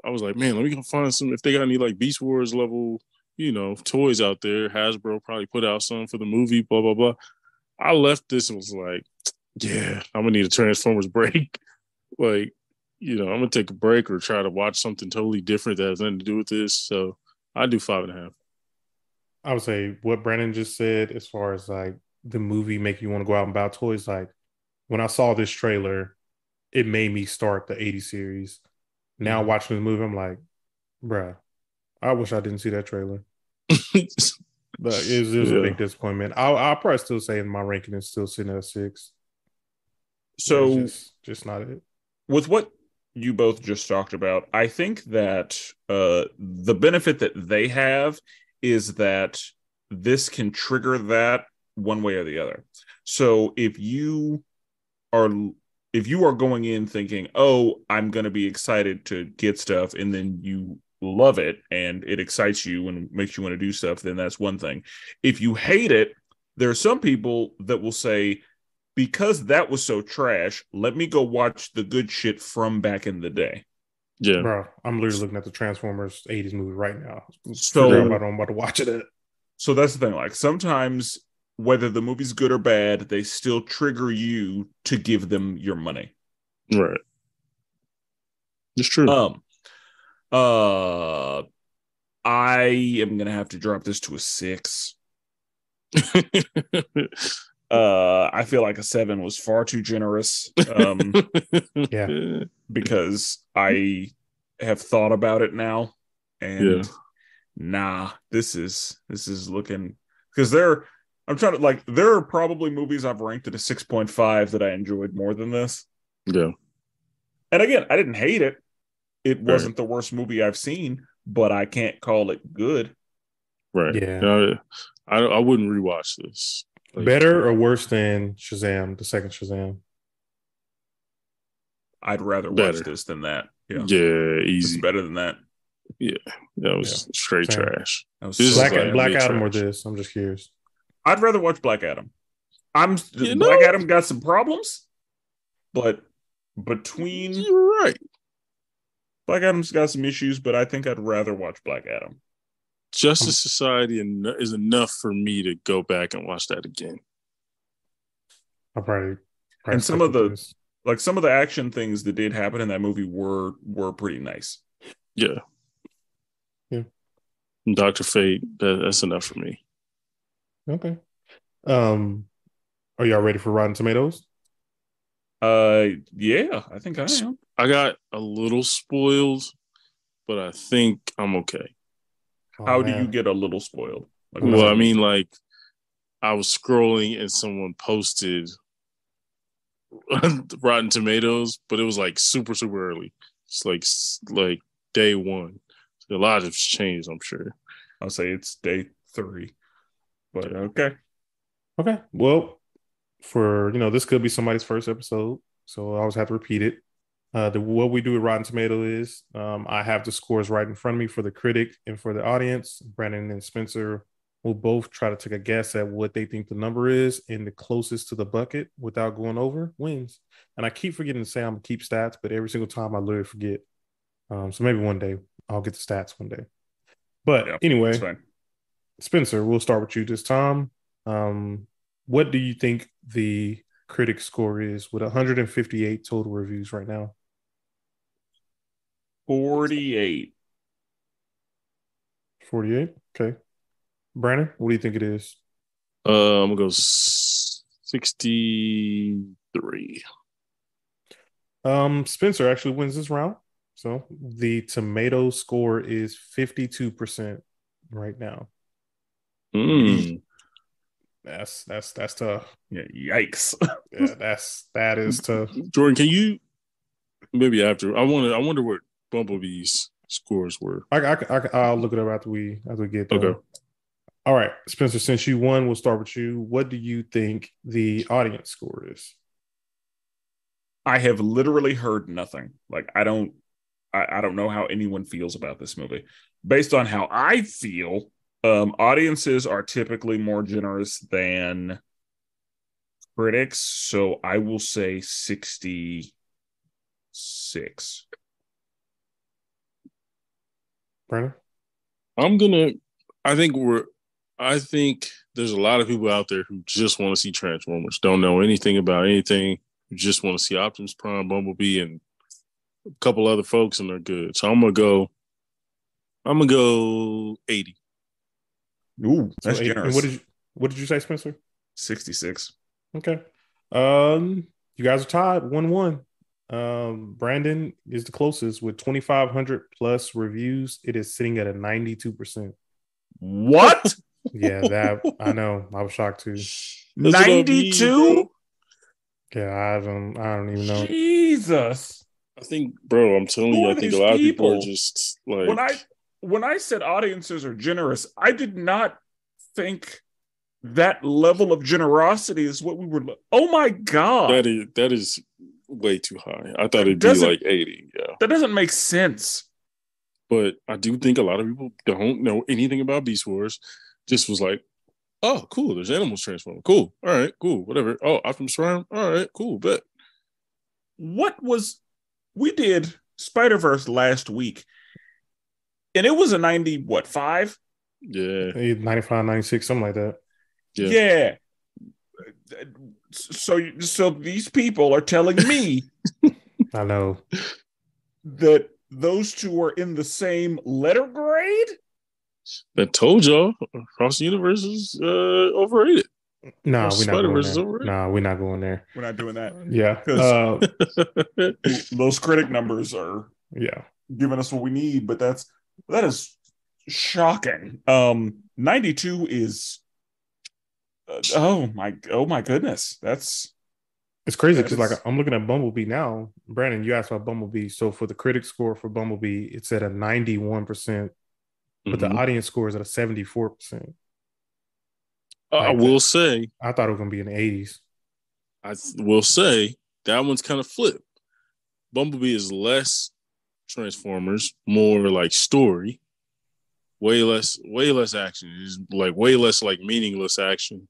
was like, man, let me go find some if they got any like Beast Wars level, toys out there. Hasbro probably put out some for the movie, blah blah blah. I left this and was like, yeah, I'm gonna need a Transformers break. Like, I'm gonna take a break or try to watch something totally different that has nothing to do with this. So I do 5.5. I would say what Brandon just said, as far as like the movie make you want to go out and buy toys. Like when I saw this trailer, it made me start the 80 series. Now watching the movie, I'm like, bruh, I wish I didn't see that trailer. But it was a big disappointment. I'll probably still say in my ranking is still sitting at 6. So just not it. With what you both just talked about, I think that the benefit that they have is that this can trigger that one way or the other. So are if you are going in thinking, "Oh, I'm going to be excited to get stuff," and then you love it and it excites you and makes you want to do stuff, then that's one thing. If you hate it, there are some people that will say, because that was so trash, let me go watch the good shit from back in the day. Yeah. Bro, I'm literally looking at the Transformers 80s movie right now. So I'm about to watch it. So that's the thing. Like, sometimes, whether the movie's good or bad, they still trigger you to give them your money. Right. It's true. I am gonna have to drop this to a 6. I feel like a 7 was far too generous. Yeah. Because I have thought about it now, and this is looking, because I'm trying to, like, there are probably movies I've ranked at a 6.5 that I enjoyed more than this. Yeah. And again, I didn't hate it. It wasn't the worst movie I've seen, but I can't call it good. Right. Yeah. I wouldn't rewatch this. Like, better or worse than Shazam, the second Shazam? I'd rather watch this than that. Yeah, easy. It's better than that. Yeah, that was straight trash. That was Black Adam or this? I'm just curious. I'd rather watch Black Adam. Black Adam got some problems, but between you're right. Black Adam's got some issues, but I think I'd rather watch Black Adam. Justice Society is enough for me to go back and watch that again. I'll probably and some of the action things that did happen in that movie were pretty nice. Yeah. And Dr. Fate, that's enough for me. Okay. Are y'all ready for Rotten Tomatoes? Yeah, I think I am. I got a little spoiled, but I think I'm okay. How do you get a little spoiled? Like, well, I mean, like, I was scrolling and someone posted Rotten Tomatoes, but it was like super, super early. It's like day one. So a lot has changed, I'm sure. I'll say it's day 3. But okay. Okay. Well, this could be somebody's first episode, so I always have to repeat it. What we do with Rotten Tomato is I have the scores right in front of me for the critic and for the audience. Brandon and Spencer will both try to take a guess at what they think the number is, and the closest to the bucket without going over wins. And I keep forgetting to say I'm going to keep stats, but every single time I literally forget. So maybe one day I'll get the stats one day. But anyway, Spencer, we'll start with you this time. What do you think the critic score is with 158 total reviews right now? 48. 48? Okay. Brandon, what do you think it is? I'm going to go 63. Spencer actually wins this round. So the tomato score is 52% right now. That's tough. Yeah, yikes. Yeah, that is tough. Jordan, can you maybe after? I wonder what Bumblebee's scores were. I'll look it up after we get done. Okay. All right, Spencer, since you won, we'll start with you. What do you think the audience score is? I have literally heard nothing. Like, I don't know how anyone feels about this movie. Based on how I feel, audiences are typically more generous than critics, so I will say 66. Brandon? I think there's a lot of people out there who just want to see Transformers, don't know anything about anything, who just want to see Optimus Prime, Bumblebee, and a couple other folks, and they're good. So I'm gonna go 80. Ooh, that's generous. And what did you say, Spencer? 66. Okay. You guys are tied 1-1. Brandon is the closest with 2,500 plus reviews. It is sitting at a 92%. What? Yeah, that I know. I was shocked too. 92? Yeah, I don't even know. Jesus. I think, bro, I'm telling Who you, are I think a these lot of people are people? just When I like, when I said audiences are generous, I did not think that level of generosity is what we were. Oh my god, that is way too high. I thought that it'd be doesn't like 80. Yeah. that doesn't make sense. But I do think a lot of people don't know anything about Beast Wars. Just was like, oh, cool. There's animals transforming. Cool. All right. Cool. Whatever. Oh, Optimus Prime. All right. Cool. Bet. What was we did Spider-Verse last week, and it was a 90 what 5? Yeah. 95, 96, something like that. Yeah. Yeah. So these people are telling me I know. that those two are in the same letter grade? That told y'all across the universe is overrated. Nah, Across we're the not Spider going Verse is there. overrated. Nah, we're not going there. We're not doing that Yeah. because those critic numbers are Yeah. giving us what we need, but that is shocking. 92 is oh my goodness. It's crazy That because like is I'm looking at Bumblebee now. Brandon, you asked about Bumblebee. So for the critic score for Bumblebee, it's at a 91%, but the Mhm. audience score is at a 74%. I Like will say, I thought it was gonna be in the 80s. that one's kind of flipped. Bumblebee is less Transformers, more like story, way less action. It's like way less like meaningless action,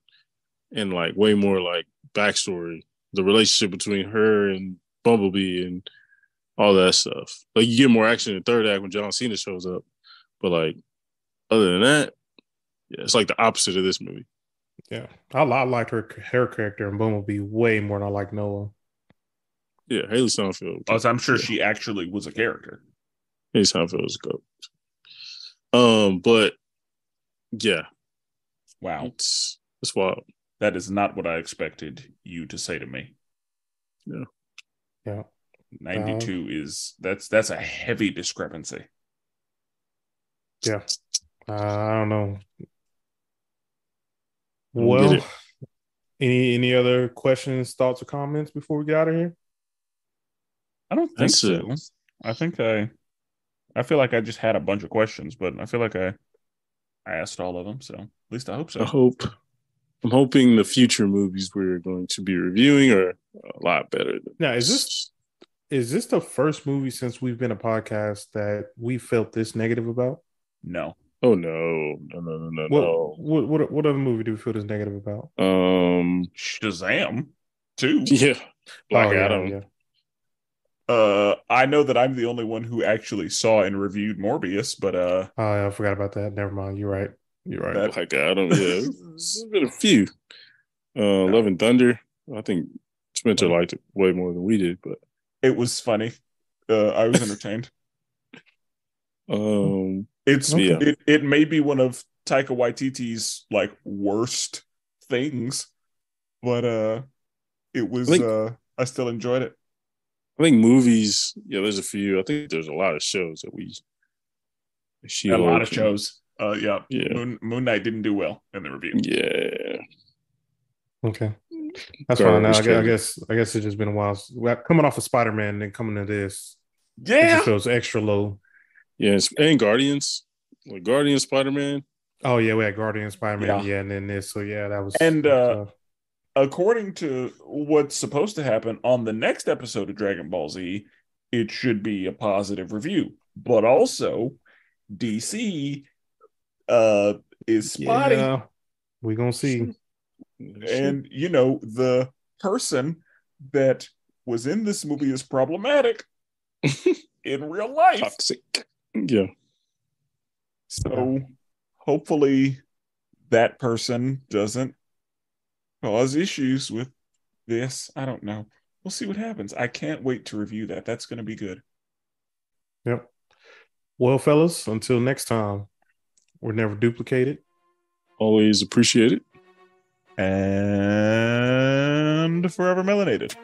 and like way more like backstory. The relationship between her and Bumblebee and all that stuff. Like you get more action in the third act when John Cena shows up, but like other than that, yeah, it's like the opposite of this movie. Yeah. I liked her character in Bumblebee way more than I like Noah. Yeah, Haley Steinfeld. I'm sure Yeah, she actually was a character. Haley Steinfeld is good. But yeah, Wow. it's wild. That is not what I expected you to say to me. Yeah. Yeah. 92 is that's a heavy discrepancy. Yeah. I don't know. I don't get Well, it. any other questions, thoughts, or comments before we get out of here? I don't think That's so. it. I think I feel like I just had a bunch of questions, but I feel like I asked all of them, so at least I hope I so. hope. I'm hoping the future movies we're going to be reviewing are a lot better than Now, this. is this the first movie since we've been a podcast that we felt this negative about? No. Oh no. What other movie do we feel this negative about? Shazam 2. Yeah, Black Oh yeah, Adam. yeah. I know that I'm the only one who actually saw and reviewed Morbius, but Oh yeah, I forgot about that. Never mind. You're right. You're right. that Black Adam. Yeah, there's been a few. no, Love and Thunder. I think Spencer liked it way more than we did, but it was funny. I was entertained. It's yeah. it may be one of Taika Waititi's like worst things, but it was I still enjoyed it. I think movies. Yeah, there's a few. I think there's a lot of shows that we. A lot She-Hulk. of shows. Yeah, Yeah. Moon Knight didn't do well in the review. Yeah. Okay, that's fine. Now Garbage I guess it's just been a while. Coming off of Spider-Man and then coming to this, it Yeah, just feels extra low. Yes, and Guardians, like Guardians, Spider Man. Oh yeah, we had Guardian, Spider-Man, yeah, yeah, and then this. So yeah, that was and tough. according to what's supposed to happen on the next episode of Dragon Ball Z, it should be a positive review. But also, DC is spotty. Yeah, we gonna see. And you know, the person that was in this movie is problematic in real life. Toxic. Yeah. So hopefully that person doesn't cause issues with this. I don't know. We'll see what happens. I can't wait to review that. That's going to be good. Yep. Well, fellas, until next time, we're never duplicated. Always appreciate it. And forever melanated.